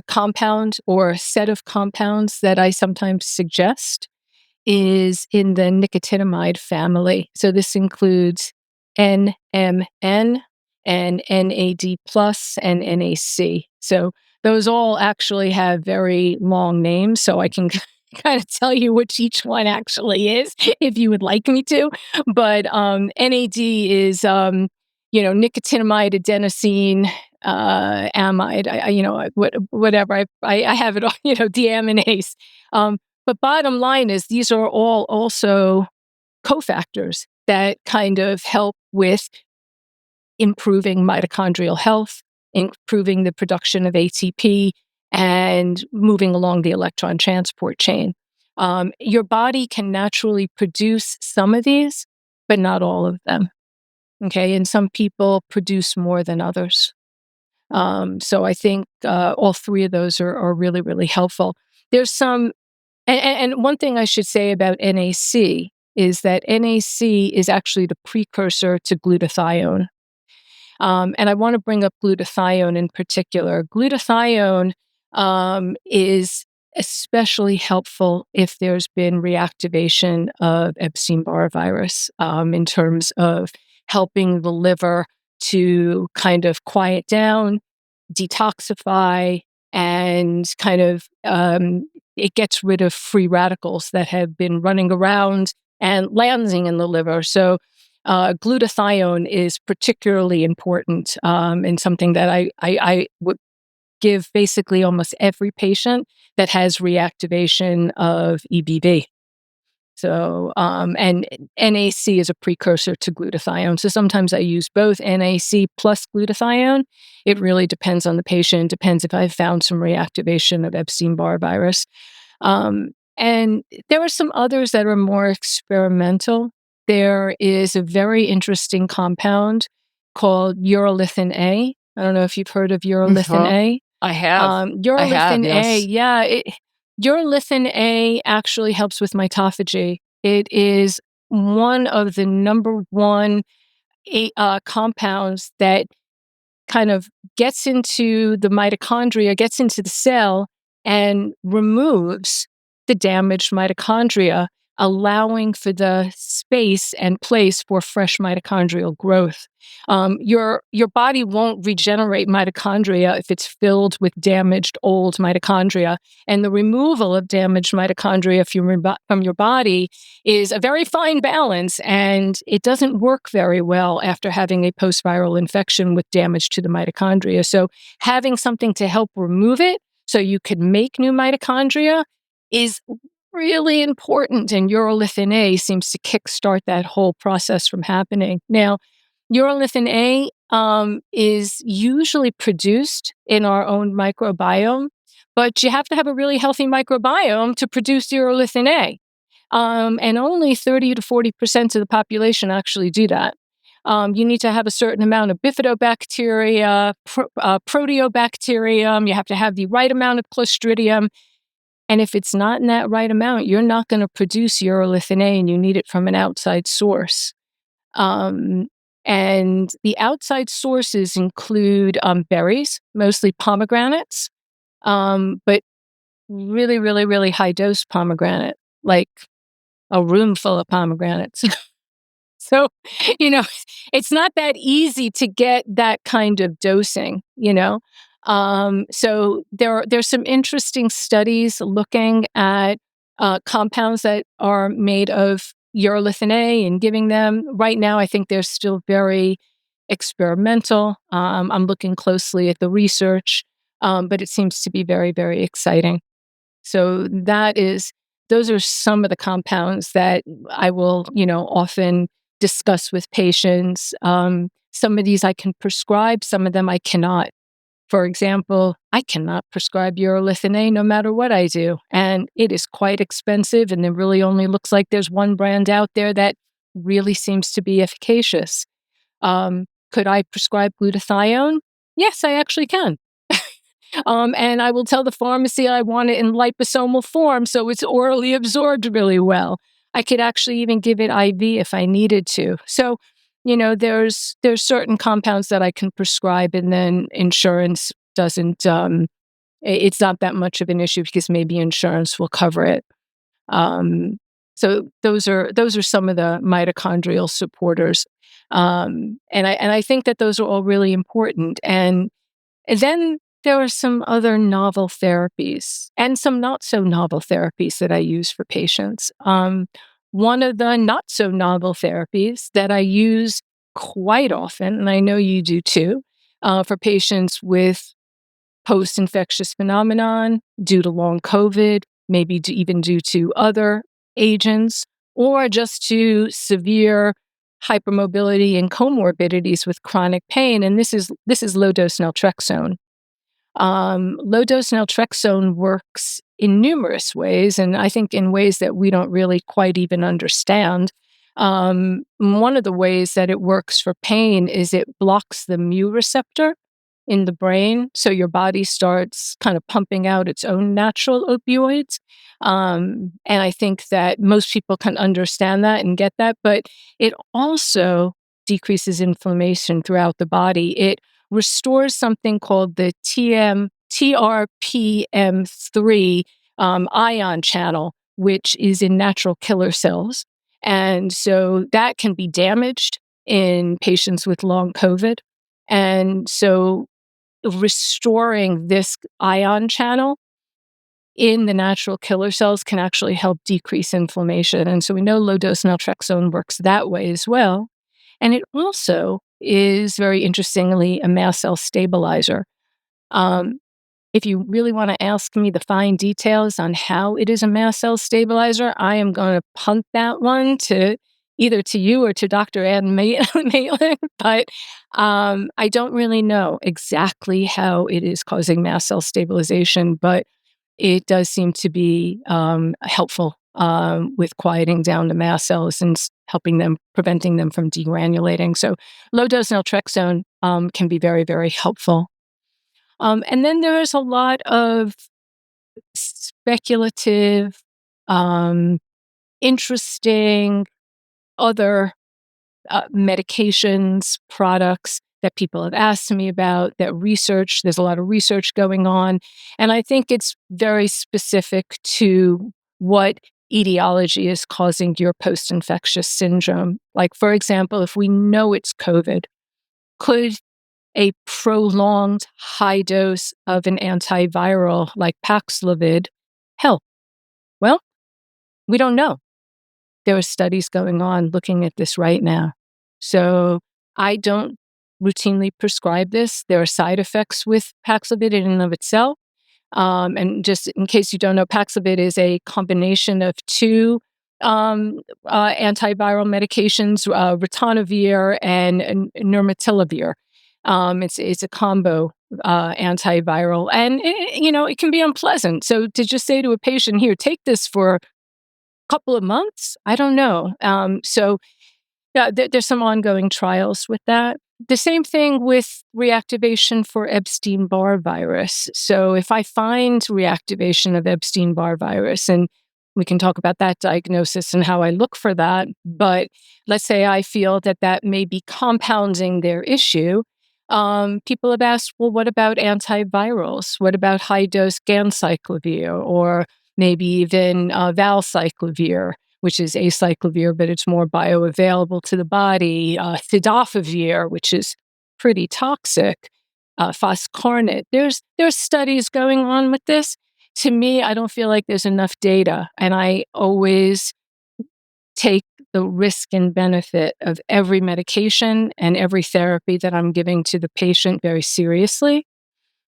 Speaker 1: compound or set of compounds that I sometimes suggest is in the nicotinamide family. So this includes NMN, and NAD plus and NAC. So those all actually have very long names, so I can kind of tell you which each one actually is if you would like me to. But NAD is nicotinamide adenosine amide. Whatever. I have it all. Deaminase. But bottom line is these are all also cofactors that kind of help with improving mitochondrial health, improving the production of ATP, and moving along the electron transport chain. Your body can naturally produce some of these, but not all of them. Okay. And some people produce more than others. So I think all three of those are really, really helpful. There's some, and one thing I should say about NAC is that NAC is actually the precursor to glutathione. And I want to bring up glutathione in particular. Glutathione is especially helpful if there's been reactivation of Epstein-Barr virus in terms of helping the liver to kind of quiet down, detoxify, and kind of it gets rid of free radicals that have been running around and landing in the liver. So glutathione is particularly important and something that I would give basically almost every patient that has reactivation of EBV. So, and NAC is a precursor to glutathione. So sometimes I use both NAC plus glutathione. It really depends on the patient. Depends if I've found some reactivation of Epstein-Barr virus. And there are some others that are more experimental. There is a very interesting compound called Urolithin A. I don't know if you've heard of Urolithin A.
Speaker 2: I have.
Speaker 1: Urolithin A,
Speaker 2: Yes.
Speaker 1: yeah. Urolithin A actually helps with mitophagy. It is one of the number one compounds that kind of gets into the mitochondria, gets into the cell, and removes the damaged mitochondria, allowing for the space and place for fresh mitochondrial growth. Your body won't regenerate mitochondria if it's filled with damaged old mitochondria, and the removal of damaged mitochondria from your body is a very fine balance, and it doesn't work very well after having a post-viral infection with damage to the mitochondria. So having something to help remove it so you can make new mitochondria is really important, and Urolithin A seems to kickstart that whole process from happening. Now, Urolithin A is usually produced in our own microbiome, but you have to have a really healthy microbiome to produce Urolithin A. And only 30 to 40% of the population actually do that. You need to have a certain amount of bifidobacteria, proteobacterium. You have to have the right amount of Clostridium. And if it's not in that right amount, you're not going to produce Urolithin A, and you need it from an outside source. And the outside sources include berries, mostly pomegranates, but really, really, really high dose pomegranate, like a room full of pomegranates. So, you know, it's not that easy to get that kind of dosing, So there's some interesting studies looking at compounds that are made of Urolithin A and giving them. Right now, I think they're still very experimental. I'm looking closely at the research, but it seems to be very, very exciting. So those are some of the compounds that I will, often discuss with patients. Some of these I can prescribe, some of them I cannot. For example, I cannot prescribe Urolithin A no matter what I do, and it is quite expensive, and it really only looks like there's one brand out there that really seems to be efficacious. Could I prescribe glutathione? Yes, I actually can. And I will tell the pharmacy I want it in liposomal form so it's orally absorbed really well. I could actually even give it IV if I needed to. So, there's certain compounds that I can prescribe, and then insurance doesn't. It's not that much of an issue because maybe insurance will cover it. So those are some of the mitochondrial supporters. And I think that those are all really important. And then there are some other novel therapies and some not so novel therapies that I use for patients. One of the not so novel therapies that I use quite often, and I know you do too, for patients with post-infectious phenomenon due to long COVID, maybe even due to other agents, or just to severe hypermobility and comorbidities with chronic pain. And this is low-dose naltrexone. Low-dose naltrexone works in numerous ways, and I think in ways that we don't really quite even understand. One of the ways that it works for pain is it blocks the mu receptor in the brain, so your body starts kind of pumping out its own natural opioids. And I think that most people can understand that and get that, but it also decreases inflammation throughout the body. It restores something called the TRPM3 ion channel, which is in natural killer cells. And so that can be damaged in patients with long COVID. And so restoring this ion channel in the natural killer cells can actually help decrease inflammation. And so we know low dose naltrexone works that way as well. And it also is very interestingly a mast cell stabilizer. Um, if you really want to ask me the fine details on how it is a mast cell stabilizer, I am going to punt that one to either to you or to Dr. Ann Maitland, but I don't really know exactly how it is causing mast cell stabilization, but it does seem to be helpful with quieting down the mast cells and helping them, preventing them from degranulating. So low dose naltrexone can be very, very helpful. And then there's a lot of speculative, um, interesting other medications, products that people have asked me about, that research, there's a lot of research going on. And I think it's very specific to what etiology is causing your post-infectious syndrome. Like, for example, if we know it's COVID, could a prolonged high dose of an antiviral like Paxlovid help? Well, we don't know. There are studies going on looking at this right now. So I don't routinely prescribe this. There are side effects with Paxlovid in and of itself. And just in case you don't know, Paxlovid is a combination of two antiviral medications, ritonavir and nirmatrelvir. It's a combo antiviral, and it can be unpleasant. So to just say to a patient, "Here, take this for a couple of months," I don't know. So yeah, there's some ongoing trials with that. The same thing with reactivation for Epstein-Barr virus. So if I find reactivation of Epstein-Barr virus, and we can talk about that diagnosis and how I look for that, but let's say I feel that that may be compounding their issue, people have asked, well, what about antivirals? What about high-dose ganciclovir or maybe even valcyclovir, which is acyclovir, but it's more bioavailable to the body, cidofovir, which is pretty toxic, foscarnet. There's studies going on with this. To me, I don't feel like there's enough data, and I always take the risk and benefit of every medication and every therapy that I'm giving to the patient very seriously.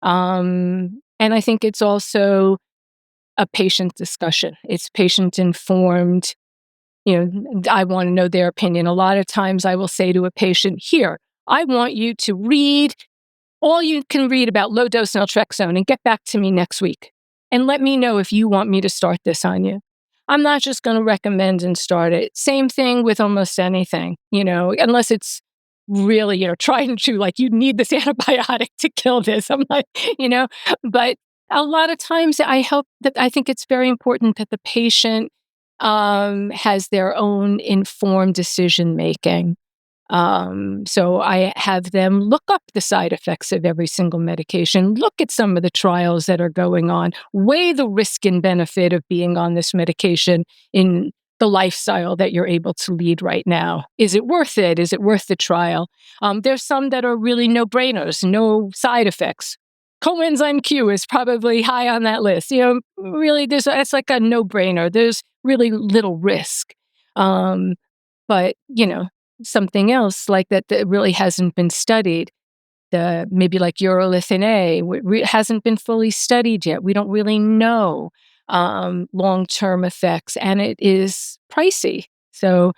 Speaker 1: And I think it's also a patient discussion. It's patient informed. I want to know their opinion. A lot of times I will say to a patient, here, I want you to read all you can read about low dose naltrexone and get back to me next week. And let me know if you want me to start this on you. I'm not just going to recommend and start it. Same thing with almost anything, unless it's really, tried and true, like you need this antibiotic to kill this. I'm like, but a lot of times I think it's very important that the patient has their own informed decision making. So I have them look up the side effects of every single medication, look at some of the trials that are going on, weigh the risk and benefit of being on this medication in the lifestyle that you're able to lead right now. Is it worth it? Is it worth the trial? There's some that are really no-brainers, no side effects. Coenzyme Q is probably high on that list. Really, it's like a no-brainer. There's really little risk. But, something else like that really hasn't been studied, maybe like Urolithin A, hasn't been fully studied yet. We don't really know long-term effects, and it is pricey. So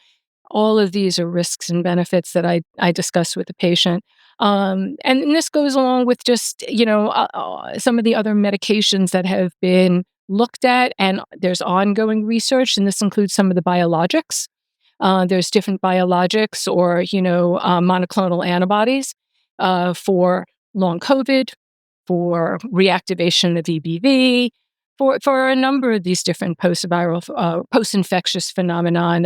Speaker 1: all of these are risks and benefits that I discuss with the patient. And this goes along with just, some of the other medications that have been looked at, and there's ongoing research, and this includes some of the biologics. There's different biologics or, monoclonal antibodies for long COVID, for reactivation of EBV, for a number of these different post-infectious phenomenon.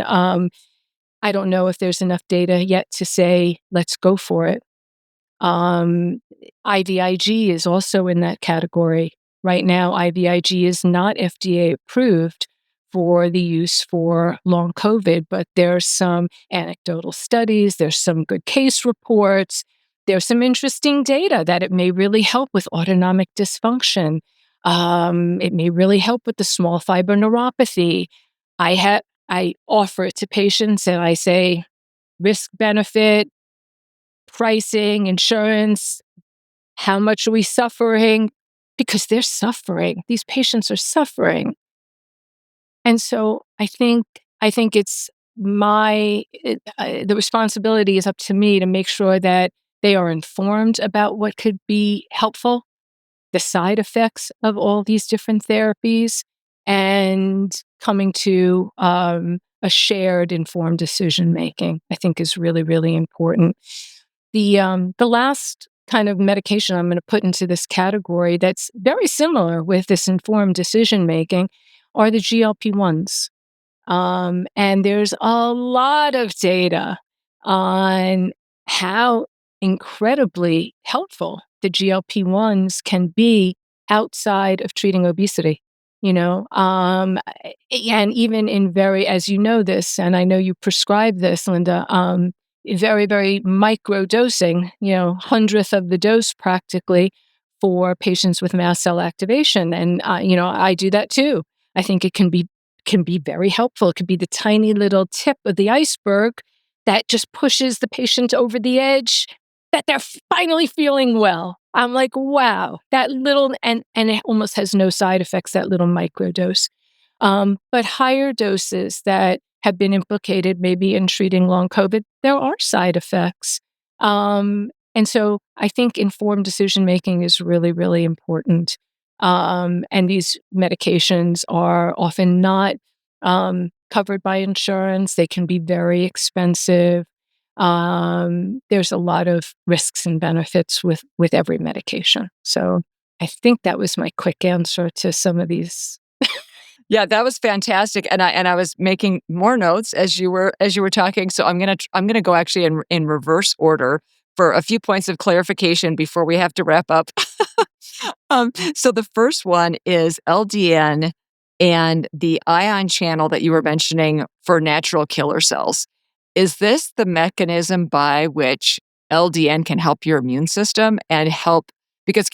Speaker 1: I don't know if there's enough data yet to say, let's go for it. IVIG is also in that category. Right now, IVIG is not FDA approved for the use for long COVID, but there's some anecdotal studies, there's some good case reports, there's some interesting data that it may really help with autonomic dysfunction. It may really help with the small fiber neuropathy. I offer it to patients and I say, risk benefit, pricing, insurance, how much are we suffering? Because they're suffering. These patients are suffering. And so I think it's the responsibility is up to me to make sure that they are informed about what could be helpful, the side effects of all these different therapies, and coming to a shared informed decision making, I think is really, really important. The last kind of medication I'm going to put into this category that's very similar with this informed decision making are the GLP-1s. And there's a lot of data on how incredibly helpful the GLP-1s can be outside of treating obesity. And even in as you know this, and I know you prescribe this, Linda, very, very micro dosing, hundredth of the dose practically for patients with mast cell activation. And, I do that too. I think it can be very helpful. It could be the tiny little tip of the iceberg that just pushes the patient over the edge, that they're finally feeling well. I'm like, wow, that little, and it almost has no side effects, that little microdose. But higher doses that have been implicated maybe in treating long COVID, there are side effects. And so I think informed decision making is really, really important. And these medications are often not covered by insurance. They can be very expensive. There's a lot of risks and benefits with every medication. So I think that was my quick answer to some of these.
Speaker 2: Yeah, that was fantastic, and I was making more notes as you were talking. So I'm gonna go actually in reverse order for a few points of clarification before we have to wrap up. So the first one is LDN and the ion channel that you were mentioning for natural killer cells. Is this the mechanism by which LDN can help your immune system and help? Because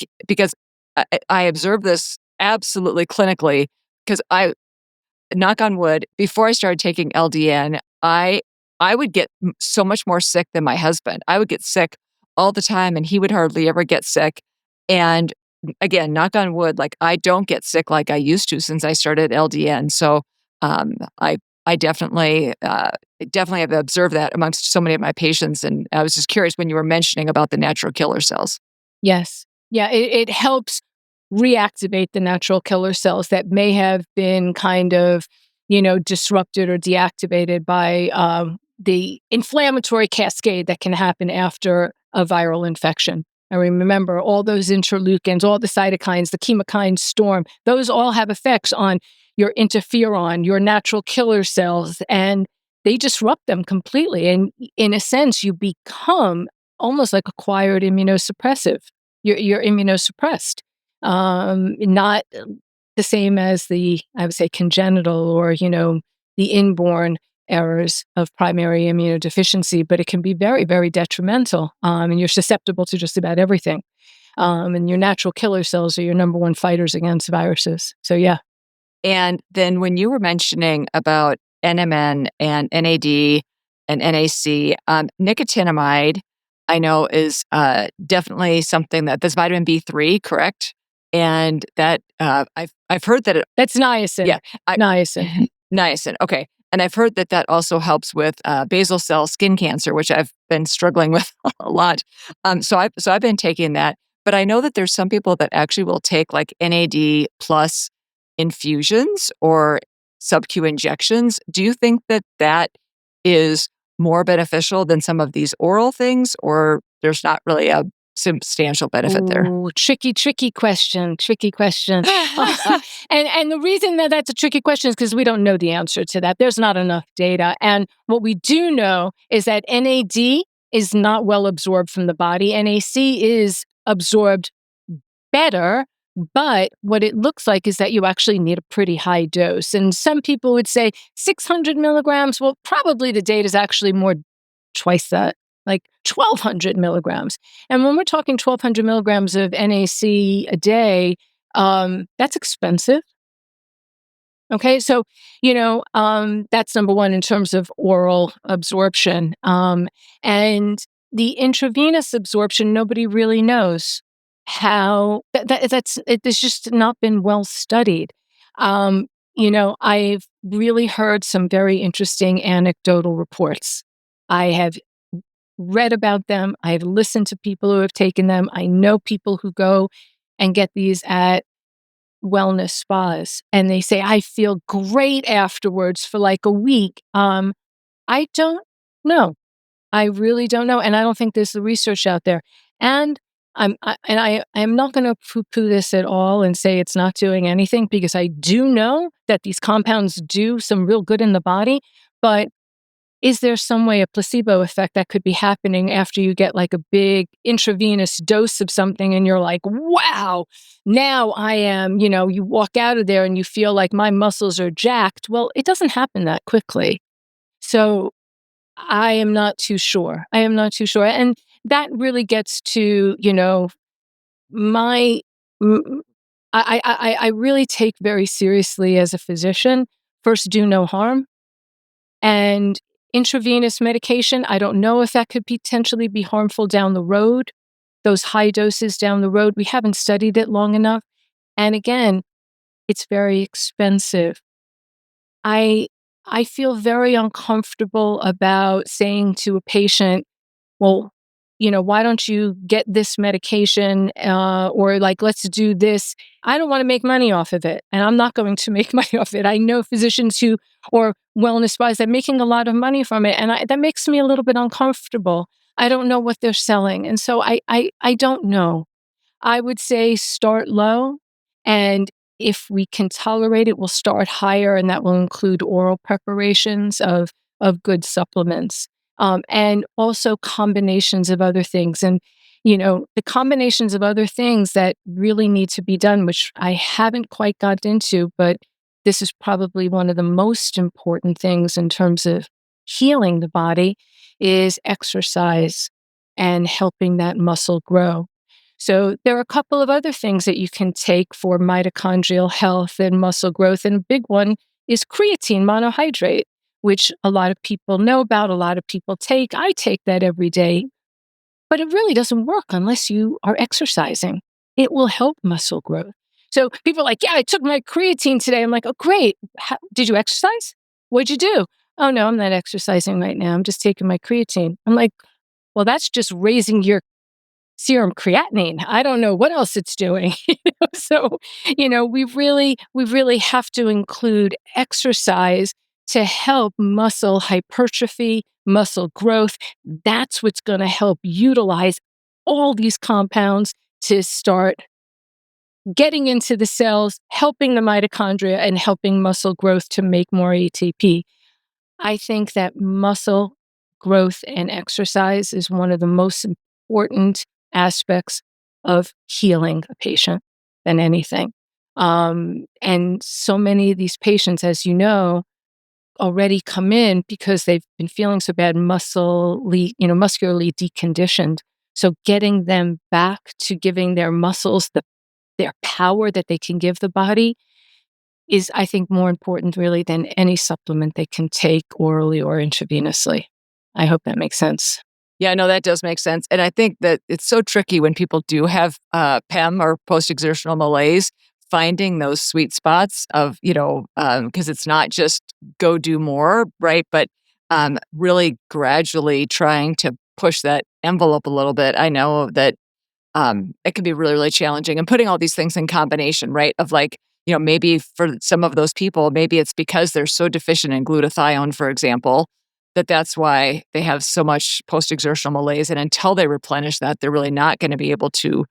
Speaker 2: I observe this absolutely clinically. Because knock on wood, before I started taking LDN, I would get so much more sick than my husband. I would get sick all the time, and he would hardly ever get sick. And again, knock on wood, like I don't get sick like I used to since I started LDN. So I definitely have observed that amongst so many of my patients. And I was just curious when you were mentioning about the natural killer cells.
Speaker 1: Yes. Yeah, it helps reactivate the natural killer cells that may have been kind of, disrupted or deactivated by the inflammatory cascade that can happen after a viral infection. And remember, all those interleukins, all the cytokines, the chemokine storm, those all have effects on your interferon, your natural killer cells, and they disrupt them completely. And in a sense, you become almost like acquired immunosuppressive. You're immunosuppressed. Not the same as I would say, congenital or, the inborn errors of primary immunodeficiency, but it can be very, very detrimental. And you're susceptible to just about everything. And your natural killer cells are your number one fighters against viruses. So, yeah.
Speaker 2: And then when you were mentioning about NMN and NAD and NAC, nicotinamide, I know is definitely something that's vitamin B3, correct? And that I've heard that
Speaker 1: That's niacin.
Speaker 2: Yeah,
Speaker 1: Niacin.
Speaker 2: niacin. Okay, and I've heard that also helps with basal cell skin cancer, which I've been struggling with a lot. So I've been taking that, but I know that there's some people that actually will take like NAD plus infusions or sub-Q injections. Do you think that is more beneficial than some of these oral things, or there's not really a substantial benefit there?
Speaker 1: Ooh, tricky question. Tricky question. And the reason that that's a tricky question is because we don't know the answer to that. There's not enough data. And what we do know is that NAD is not well absorbed from the body. NAC is absorbed better, but what it looks like is that you actually need a pretty high dose. And some people would say 600 milligrams. Well, probably the data is actually more twice that, like 1,200 milligrams. And when we're talking 1,200 milligrams of NAC a day, that's expensive. Okay, so that's number one in terms of oral absorption, and the intravenous absorption. Nobody really knows how it's just not been well studied. I've really heard some very interesting anecdotal reports. I have read about them. I've listened to people who have taken them. I know people who go and get these at wellness spas, and they say, I feel great afterwards for like a week. I don't know. I really don't know. And I don't think there's the research out there. And I'm not going to poo-poo this at all and say it's not doing anything, because I do know that these compounds do some real good in the body. But is there some way, a placebo effect, that could be happening after you get like a big intravenous dose of something and you're like, wow, now I am, you walk out of there and you feel like my muscles are jacked? Well, it doesn't happen that quickly. So I am not too sure. I am not too sure. And that really gets to, my, m- I really take very seriously as a physician, first, do no harm. And intravenous medication, I don't know if that could potentially be harmful down the road, those high doses down the road. We haven't studied it long enough. And again, it's very expensive. I I feel very uncomfortable about saying to a patient, well, why don't you get this medication, or like, let's do this. I don't want to make money off of it, and I'm not going to make money off it. I know physicians who, or wellness spas, that are making a lot of money from it, and that makes me a little bit uncomfortable. I don't know what they're selling, and so I don't know. I would say start low, and if we can tolerate it, we'll start higher, and that will include oral preparations of good supplements, and also combinations of other things. And the combinations of other things that really need to be done, which I haven't quite got into, but this is probably one of the most important things in terms of healing the body, is exercise and helping that muscle grow. So there are a couple of other things that you can take for mitochondrial health and muscle growth. And a big one is creatine monohydrate, which a lot of people know about, a lot of people take. I take that every day, but it really doesn't work unless you are exercising. It will help muscle growth. So people are like, yeah, I took my creatine today. I'm like, oh, great. Did you exercise? What'd you do? Oh, no, I'm not exercising right now. I'm just taking my creatine. I'm like, well, that's just raising your serum creatinine. I don't know what else it's doing. So, we really have to include exercise to help muscle hypertrophy, muscle growth. That's what's going to help utilize all these compounds to start getting into the cells, helping the mitochondria, and helping muscle growth to make more ATP. I think that muscle growth and exercise is one of the most important aspects of healing a patient than anything. And so many of these patients, as you know, already come in because they've been feeling so bad, muscularly deconditioned. So getting them back to giving their muscles their power that they can give the body is, I think, more important really than any supplement they can take orally or intravenously. I hope that makes sense.
Speaker 2: Yeah, no, that does make sense. And I think that it's so tricky when people do have PEM or post-exertional malaise, finding those sweet spots of, because it's not just go do more, right? But really gradually trying to push that envelope a little bit. I know that it can be really, really challenging. And putting all these things in combination, right? Of like, maybe for some of those people, maybe it's because they're so deficient in glutathione, for example, that's why they have so much post-exertional malaise. And until they replenish that, they're really not going to be able to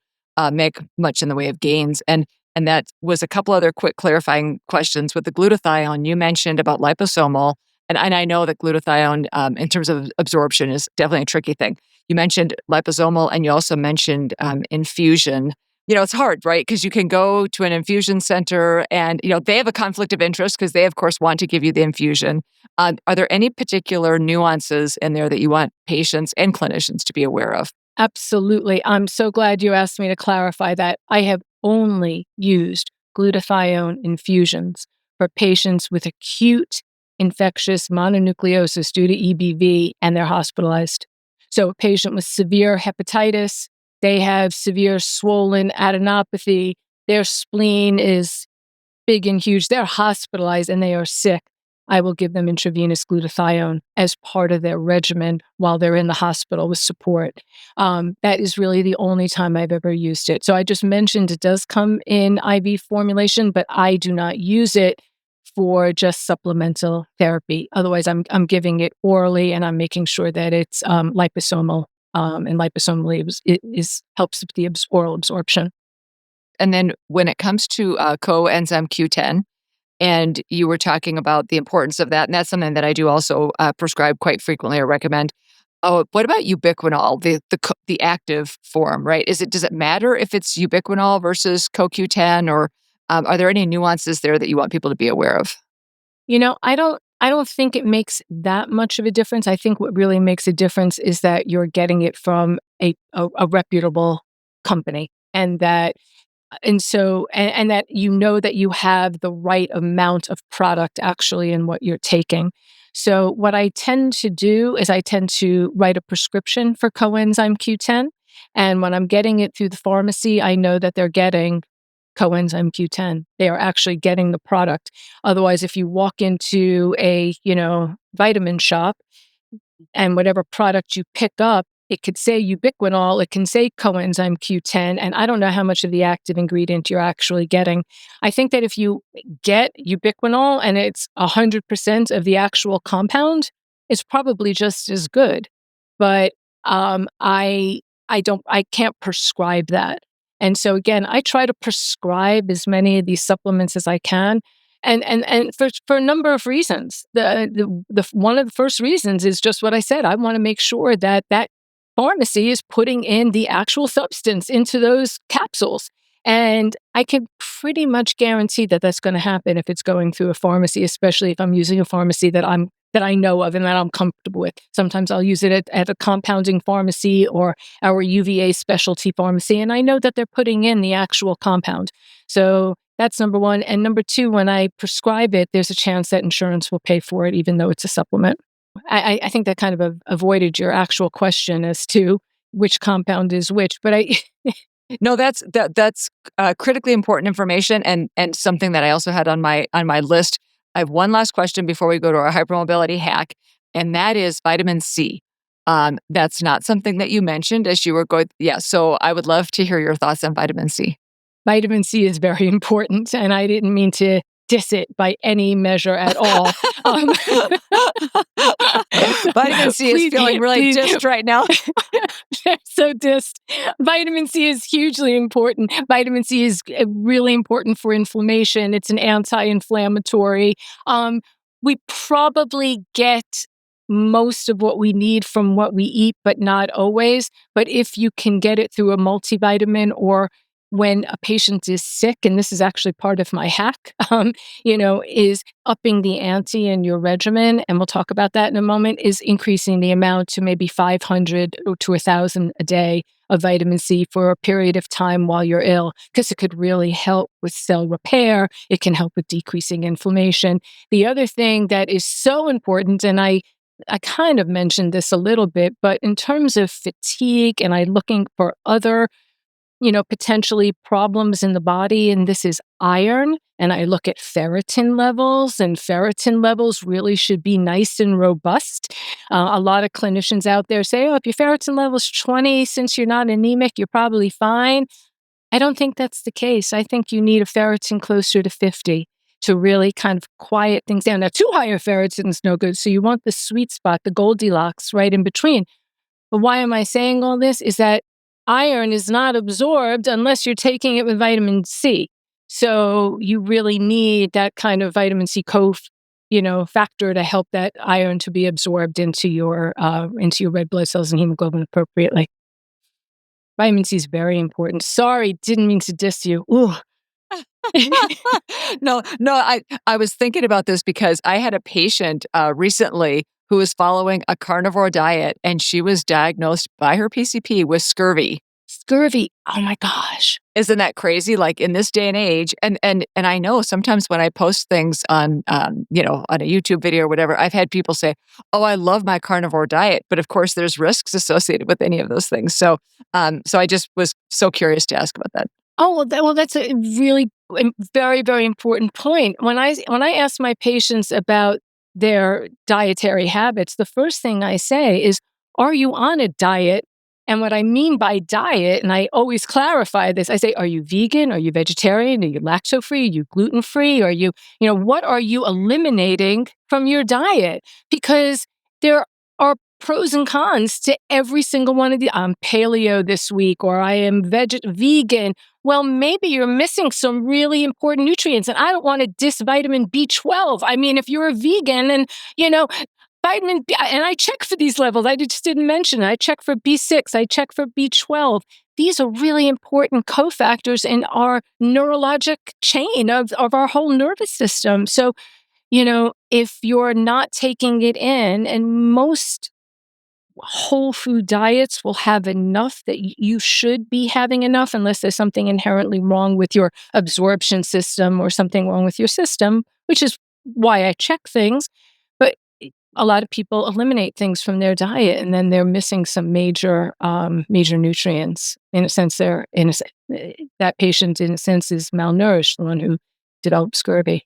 Speaker 2: make much in the way of gains. And that was a couple other quick clarifying questions with the glutathione. You mentioned about liposomal, and I know that glutathione, in terms of absorption, is definitely a tricky thing. You mentioned liposomal, and you also mentioned infusion. It's hard, right? Because you can go to an infusion center and, they have a conflict of interest because they, of course, want to give you the infusion. Are there any particular nuances in there that you want patients and clinicians to be aware of?
Speaker 1: Absolutely. I'm so glad you asked me to clarify that. I have only used glutathione infusions for patients with acute infectious mononucleosis due to EBV and they're hospitalized. So a patient with severe hepatitis, they have severe swollen adenopathy, their spleen is big and huge, they're hospitalized and they are sick. I will give them intravenous glutathione as part of their regimen while they're in the hospital with support. That is really the only time I've ever used it. So I just mentioned it does come in IV formulation, but I do not use it for just supplemental therapy. Otherwise, I'm giving it orally, and I'm making sure that it's liposomal, and liposomally helps with the oral absorption.
Speaker 2: And then when it comes to coenzyme Q10, and you were talking about the importance of that, and that's something that I do also prescribe quite frequently or recommend. Oh, what about ubiquinol, the active form, right? Does it matter if it's ubiquinol versus CoQ10, or are there any nuances there that you want people to be aware of?
Speaker 1: I don't think it makes that much of a difference. I think what really makes a difference is that you're getting it from a reputable company, and that that you have the right amount of product actually in what you're taking. So what I tend to do is I tend to write a prescription for coenzyme Q10, and when I'm getting it through the pharmacy, I know that they're getting coenzyme Q10. They are actually getting the product. Otherwise, if you walk into a, vitamin shop, and whatever product you pick up, it could say ubiquinol, it can say coenzyme Q10, and I don't know how much of the active ingredient you're actually getting. I think that if you get ubiquinol and it's 100% of the actual compound, it's probably just as good. But I can't prescribe that. And so again, I try to prescribe as many of these supplements as I can, and for a number of reasons. The one of the first reasons is just what I said. I want to make sure that pharmacy is putting in the actual substance into those capsules. And I can pretty much guarantee that that's going to happen if it's going through a pharmacy, especially if I'm using a pharmacy that I know of and that I'm comfortable with. Sometimes I'll use it at a compounding pharmacy or our UVA specialty pharmacy, and I know that they're putting in the actual compound. So that's number one. And number two, when I prescribe it, there's a chance that insurance will pay for it, even though it's a supplement. I think that kind of avoided your actual question as to which compound is which, but
Speaker 2: No, that's critically important information, and something that I also had on my list. I have one last question before we go to our hypermobility hack, and that is vitamin C. That's not something that you mentioned as you were going. Yeah, so I would love to hear your thoughts on vitamin C.
Speaker 1: vitamin C is very important, and I didn't mean to diss it by any measure at all. Um,
Speaker 2: Vitamin C is
Speaker 1: please,
Speaker 2: feeling really
Speaker 1: please,
Speaker 2: dissed right now.
Speaker 1: they're so dissed. Vitamin C is hugely important. Vitamin C is really important for inflammation. It's an anti-inflammatory. We probably get most of what we need from what we eat, but not always. But if you can get it through a multivitamin or when a patient is sick, and this is actually part of my hack, is upping the ante in your regimen, and we'll talk about that in a moment, is increasing the amount to maybe 500 or to 1,000 a day of vitamin C for a period of time while you're ill, because it could really help with cell repair. It can help with decreasing inflammation. The other thing that is so important, and I kind of mentioned this a little bit, but in terms of fatigue, and I'm looking for other potentially problems in the body, and this is iron. And I look at ferritin levels, and ferritin levels really should be nice and robust. A lot of clinicians out there say, oh, if your ferritin level's 20, since you're not anemic, you're probably fine. I don't think that's the case. I think you need a ferritin closer to 50 to really kind of quiet things down. Now, too high a ferritin is no good. So you want the sweet spot, the Goldilocks, right in between. But why am I saying all this? Is that iron is not absorbed unless you're taking it with vitamin C. So you really need that kind of vitamin C factor to help that iron to be absorbed into your red blood cells and hemoglobin appropriately. Vitamin C is very important. Sorry, didn't mean to diss you. Ooh.
Speaker 2: No, I was thinking about this because I had a patient recently who was following a carnivore diet, and she was diagnosed by her PCP with scurvy.
Speaker 1: Scurvy. Oh my gosh.
Speaker 2: Isn't that crazy? Like in this day and age, and I know sometimes when I post things on on a YouTube video or whatever, I've had people say, "Oh, I love my carnivore diet," but of course, there's risks associated with any of those things. So I just was so curious to ask about that.
Speaker 1: Oh, that's a really very, very important point. When I ask my patients about their dietary habits, the first thing I say is, "Are you on a diet?" And what I mean by diet, and I always clarify this, I say, "Are you vegan? Are you vegetarian? Are you lactose-free? Are you gluten-free? Are you, what are you eliminating from your diet?" Because there are pros and cons to every single one of the, I'm paleo this week, or I am vegan. Well, maybe you're missing some really important nutrients. And I don't want to diss vitamin B12. I mean, if you're a vegan and, vitamin B, and I check for these levels, I just didn't mention it. I check for B6, I check for B12. These are really important cofactors in our neurologic chain of our whole nervous system. So, if you're not taking it in, and most whole food diets will have enough that you should be having enough, unless there's something inherently wrong with your absorption system or something wrong with your system, which is why I check things. But a lot of people eliminate things from their diet, and then they're missing some major nutrients. In a sense, that patient, in a sense, is malnourished, the one who developed scurvy.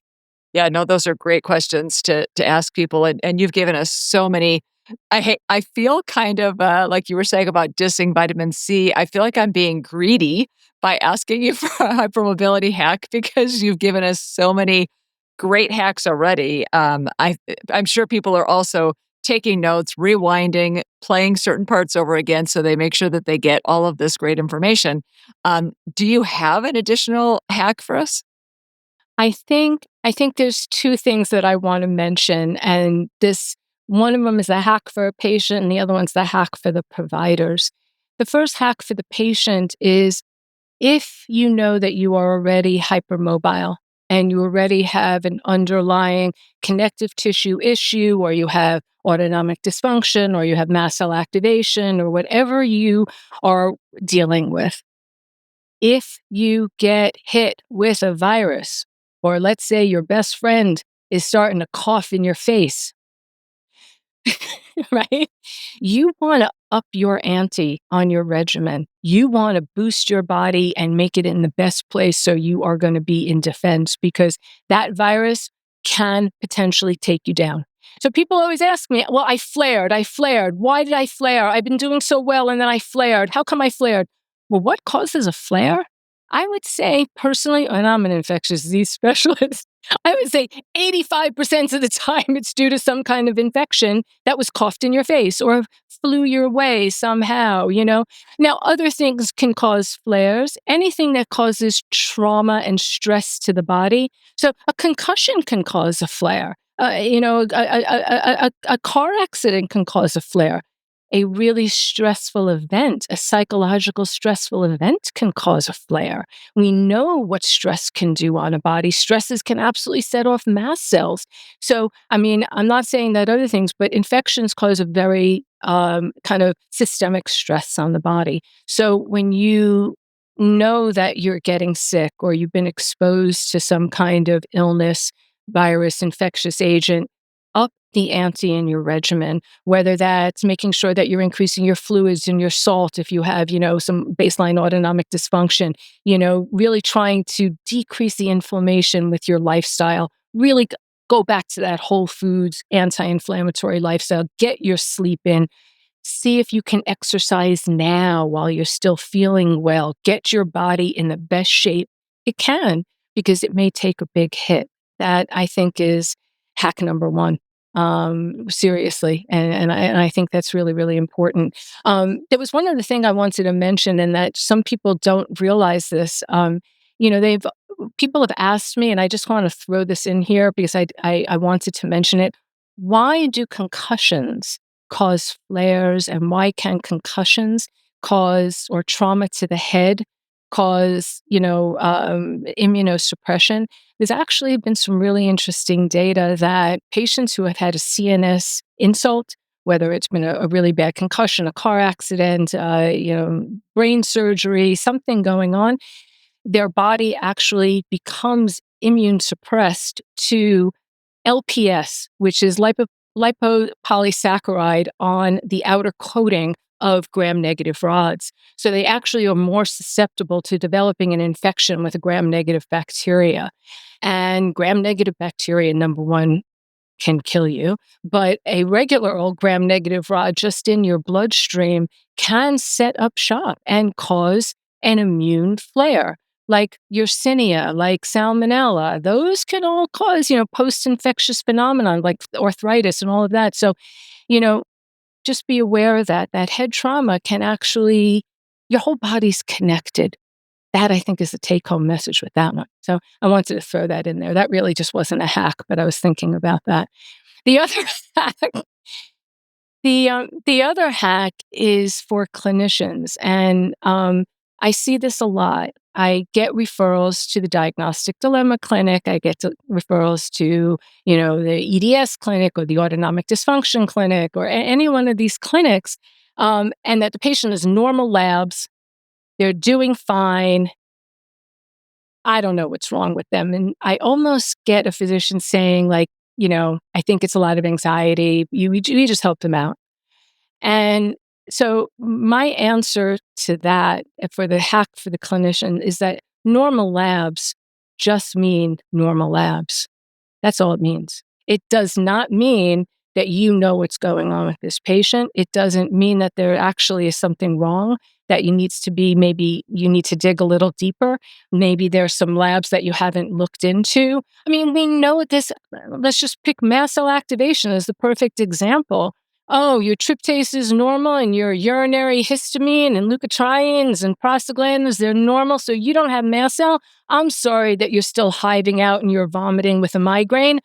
Speaker 2: Yeah, no, those are great questions to ask people, and you've given us so many. I feel kind of like you were saying about dissing vitamin C. I feel like I'm being greedy by asking you for a hypermobility hack because you've given us so many great hacks already. I'm sure people are also taking notes, rewinding, playing certain parts over again so they make sure that they get all of this great information. Do you have an additional hack for us?
Speaker 1: I think there's two things that I want to mention, and this one of them is a hack for a patient, and the other one's the hack for the providers. The first hack for the patient is, if you know that you are already hypermobile and you already have an underlying connective tissue issue, or you have autonomic dysfunction, or you have mast cell activation, or whatever you are dealing with, if you get hit with a virus, or let's say your best friend is starting to cough in your face, right? You want to up your ante on your regimen. You want to boost your body and make it in the best place so you are going to be in defense, because that virus can potentially take you down. So people always ask me, well, I flared. Why did I flare? I've been doing so well and then I flared. How come I flared? Well, what causes a flare? I would say personally, and I'm an infectious disease specialist, I would say 85% of the time it's due to some kind of infection that was coughed in your face or flew your way somehow. Now, other things can cause flares, anything that causes trauma and stress to the body. So a concussion can cause a flare. A car accident can cause a flare. a really stressful event, a psychological stressful event can cause a flare. We know what stress can do on a body. Stresses can absolutely set off mast cells. So, I mean, I'm not saying that other things, but infections cause a very kind of systemic stress on the body. So when you know that you're getting sick or you've been exposed to some kind of illness, virus, infectious agent, up the ante in your regimen, whether that's making sure that you're increasing your fluids and your salt if you have, some baseline autonomic dysfunction, really trying to decrease the inflammation with your lifestyle, really go back to that whole foods, anti-inflammatory lifestyle, get your sleep in. See if you can exercise now while you're still feeling well. Get your body in the best shape it can, because it may take a big hit. That, I think, is hack number one. Seriously. And I think that's really, really important. There was one other thing I wanted to mention, and that some people don't realize this. They've people have asked me, and I just want to throw this in here because I wanted to mention it. Why do concussions cause flares, and why can concussions cause, or trauma to the head cause, immunosuppression? There's actually been some really interesting data that patients who have had a CNS insult, whether it's been a really bad concussion, a car accident, brain surgery, something going on, their body actually becomes immune suppressed to LPS, which is lipopolysaccharide on the outer coating of gram-negative rods. So they actually are more susceptible to developing an infection with a gram-negative bacteria. And gram-negative bacteria, number one, can kill you, but a regular old gram-negative rod just in your bloodstream can set up shop and cause an immune flare, like Yersinia, like Salmonella. Those can all cause, post-infectious phenomenon like arthritis and all of that. So, you know, just be aware that head trauma can actually, your whole body's connected. That, I think, is the take-home message with that one. So I wanted to throw that in there. That really just wasn't a hack, but I was thinking about that. The other hack, the other hack is for clinicians, and I see this a lot. I get referrals to the Diagnostic Dilemma Clinic. I get referrals to, the EDS clinic or the Autonomic Dysfunction Clinic or any one of these clinics, and that the patient has normal labs. They're doing fine. I don't know what's wrong with them. And I almost get a physician saying, like, I think it's a lot of anxiety. We just help them out. And so my answer to that, for the hack for the clinician, is that normal labs just mean normal labs. That's all it means. It does not mean that you know what's going on with this patient. It doesn't mean that there actually is something wrong that maybe you need to dig a little deeper. Maybe there's some labs that you haven't looked into. I mean, we know this. Let's just pick mast cell activation as the perfect example. Oh, your tryptase is normal and your urinary histamine and leukotrienes and prostaglandins, they're normal, so you don't have mast cell. I'm sorry that you're still hiving out and you're vomiting with a migraine.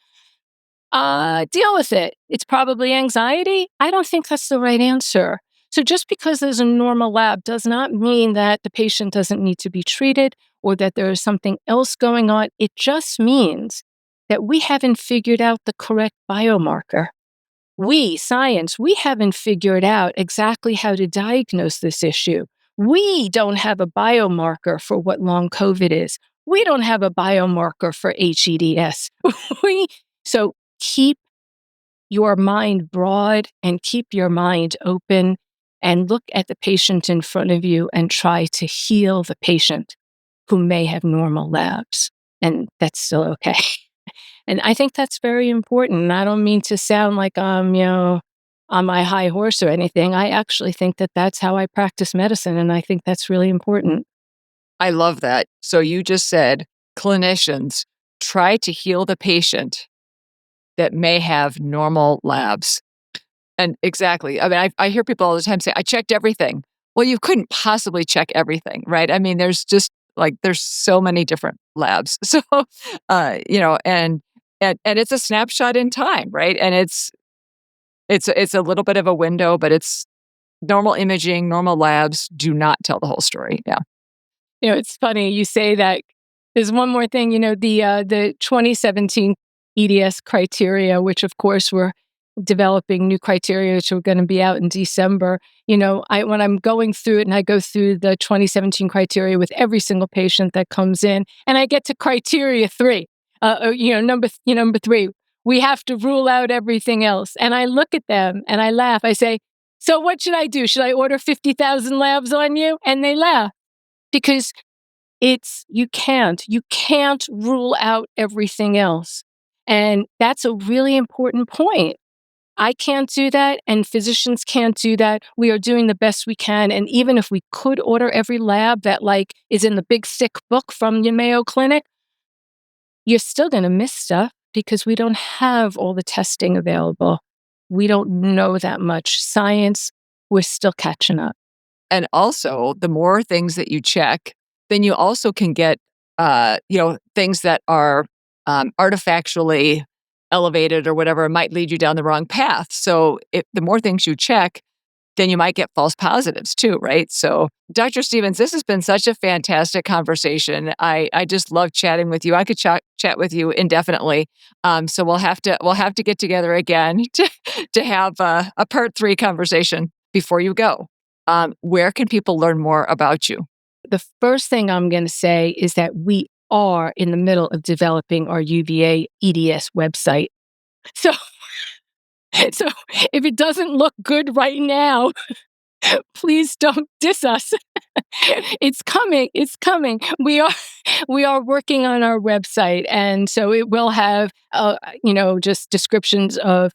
Speaker 1: Deal with it. It's probably anxiety. I don't think that's the right answer. So just because there's a normal lab does not mean that the patient doesn't need to be treated or that there is something else going on. It just means that we haven't figured out the correct biomarker. We, science, we haven't figured out exactly how to diagnose this issue. We don't have a biomarker for what long COVID is. We don't have a biomarker for HEDS. So keep your mind broad and keep your mind open and look at the patient in front of you and try to heal the patient who may have normal labs. And that's still okay. And I think that's very important. And I don't mean to sound like I'm, on my high horse or anything. I actually think that that's how I practice medicine. And I think that's really important.
Speaker 2: I love that. So you just said clinicians try to heal the patient that may have normal labs. And exactly. I mean, I hear people all the time say, I checked everything. Well, you couldn't possibly check everything, right? I mean, there's so many different labs. So, and it's a snapshot in time, right? And it's a little bit of a window, but it's normal imaging, normal labs do not tell the whole story. Yeah.
Speaker 1: It's funny you say that. There's one more thing, the 2017 EDS criteria, which of course we're developing new criteria, which are going to be out in December. When I'm going through it and I go through the 2017 criteria with every single patient that comes in, and I get to criteria 3, number 3, we have to rule out everything else. And I look at them and I laugh. I say, so what should I do? Should I order 50,000 labs on you? And they laugh because you can't rule out everything else. And that's a really important point. I can't do that, and physicians can't do that. We are doing the best we can. And even if we could order every lab that is in the big thick book from the Mayo Clinic, you're still going to miss stuff because we don't have all the testing available. We don't know that much. Science, we're still catching up.
Speaker 2: And also, the more things that you check, then you also can get, things that are artifactually elevated or whatever might lead you down the wrong path. So the more things you check, then you might get false positives too, right? So, Dr. Stevens, this has been such a fantastic conversation. I just love chatting with you. I could chat with you indefinitely. So we'll have to get together again to have a part 3 conversation. Before you go, where can people learn more about you?
Speaker 1: The first thing I'm going to say is that we are in the middle of developing our UVA EDS website. So if it doesn't look good right now, please don't diss us. It's coming. It's coming. We are working on our website, and so it will have just descriptions of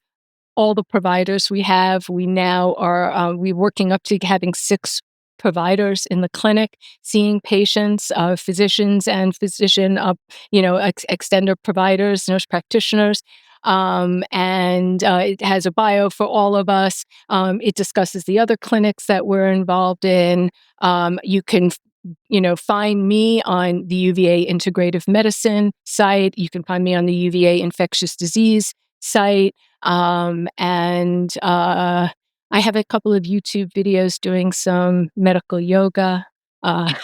Speaker 1: all the providers we have. We now are we're working up to having 6 providers in the clinic seeing patients, physicians and extender providers, nurse practitioners. It has a bio for all of us. It discusses the other clinics that we're involved in. You can find me on the UVA Integrative Medicine site. You can find me on the UVA Infectious Disease site. I have a couple of YouTube videos doing some medical yoga. I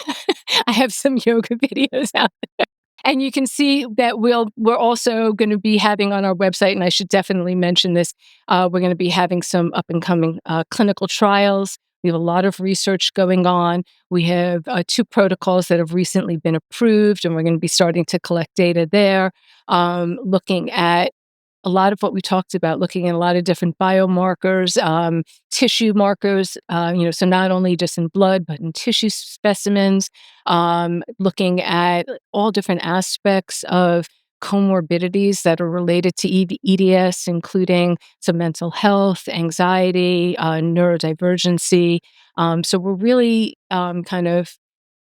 Speaker 1: have some yoga videos out there. And you can see that we're also going to be having on our website, and I should definitely mention this, we're going to be having some up-and-coming clinical trials. We have a lot of research going on. We have 2 protocols that have recently been approved, and we're going to be starting to collect data there, looking at a lot of what we talked about, looking at a lot of different biomarkers, tissue markers, so not only just in blood, but in tissue specimens, looking at all different aspects of comorbidities that are related to EDS, including some mental health, anxiety, neurodivergency. So we're really kind of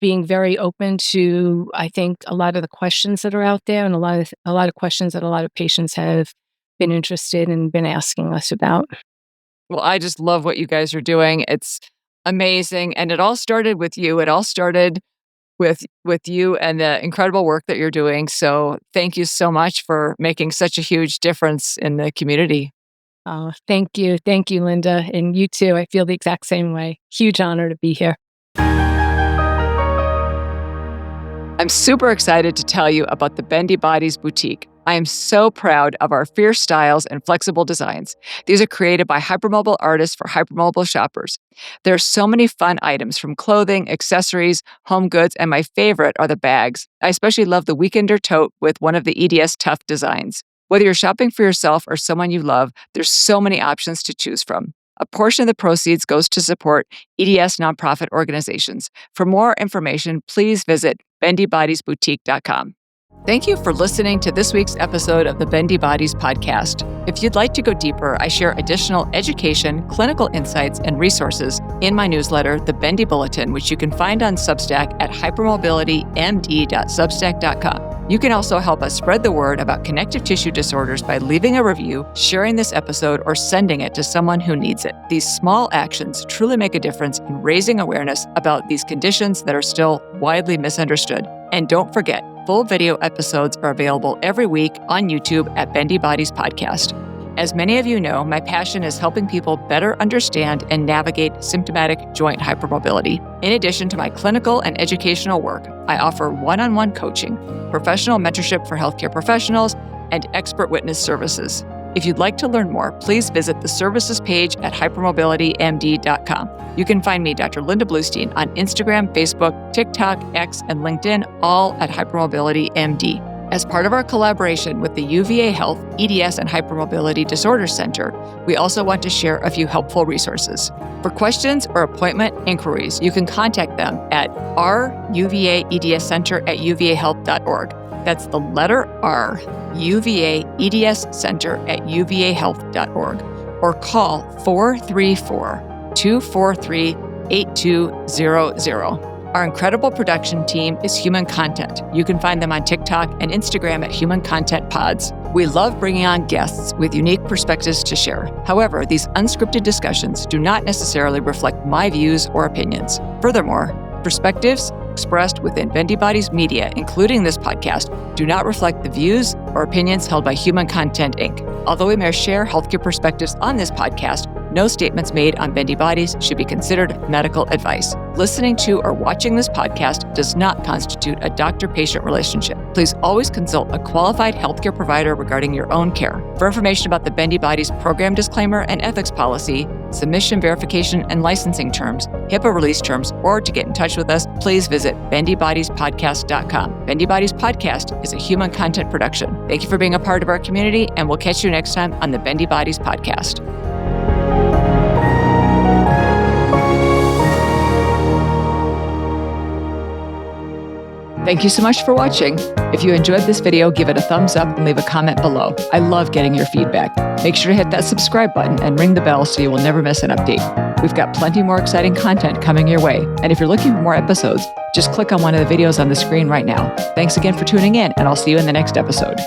Speaker 1: being very open to, I think, a lot of the questions that are out there, and a lot of questions that a lot of patients have been interested and been asking us about.
Speaker 2: Well, I just love what you guys are doing. It's amazing, and it all started with you. It all started with you and the incredible work that you're doing. So, thank you so much for making such a huge difference in the community.
Speaker 1: Oh, thank you, Linda, and you too. I feel the exact same way. Huge honor to be here.
Speaker 2: I'm super excited to tell you about the Bendy Bodies Boutique. I am so proud of our fierce styles and flexible designs. These are created by hypermobile artists for hypermobile shoppers. There are so many fun items from clothing, accessories, home goods, and my favorite are the bags. I especially love the Weekender tote with one of the EDS Tough designs. Whether you're shopping for yourself or someone you love, there's so many options to choose from. A portion of the proceeds goes to support EDS nonprofit organizations. For more information, please visit bendybodiesboutique.com. Thank you for listening to this week's episode of the Bendy Bodies podcast. If you'd like to go deeper, I share additional education, clinical insights, and resources in my newsletter, The Bendy Bulletin, which you can find on Substack at hypermobilitymd.substack.com. You can also help us spread the word about connective tissue disorders by leaving a review, sharing this episode, or sending it to someone who needs it. These small actions truly make a difference in raising awareness about these conditions that are still widely misunderstood. And don't forget, full video episodes are available every week on YouTube at Bendy Bodies Podcast. As many of you know, my passion is helping people better understand and navigate symptomatic joint hypermobility. In addition to my clinical and educational work, I offer one-on-one coaching, professional mentorship for healthcare professionals, and expert witness services. If you'd like to learn more, please visit the services page at hypermobilitymd.com. You can find me, Dr. Linda Bluestein, on Instagram, Facebook, TikTok, X, and LinkedIn, all at Hypermobility MD. As part of our collaboration with the UVA Health, EDS, and Hypermobility Disorders Center, we also want to share a few helpful resources. For questions or appointment inquiries, you can contact them at ruvaedscenter@uvahealth.org. That's the letter R, uvaedscenter@uvahealth.org, or call 434-243-8200. Our incredible production team is Human Content. You can find them on TikTok and Instagram at Human Content Pods. We love bringing on guests with unique perspectives to share. However, these unscripted discussions do not necessarily reflect my views or opinions. Furthermore, perspectives expressed within Bendy Body's media, including this podcast, do not reflect the views or opinions held by Human Content, Inc. Although we may share healthcare perspectives on this podcast, no statements made on Bendy Bodies should be considered medical advice. Listening to or watching this podcast does not constitute a doctor-patient relationship. Please always consult a qualified healthcare provider regarding your own care. For information about the Bendy Bodies program disclaimer and ethics policy, submission verification and licensing terms, HIPAA release terms, or to get in touch with us, please visit bendybodiespodcast.com. Bendy Bodies Podcast is a Human Content production. Thank you for being a part of our community, and we'll catch you next time on the Bendy Bodies Podcast. Thank you so much for watching. If you enjoyed this video, give it a thumbs up and leave a comment below. I love getting your feedback. Make sure to hit that subscribe button and ring the bell so you will never miss an update. We've got plenty more exciting content coming your way. And if you're looking for more episodes, just click on one of the videos on the screen right now. Thanks again for tuning in, and I'll see you in the next episode.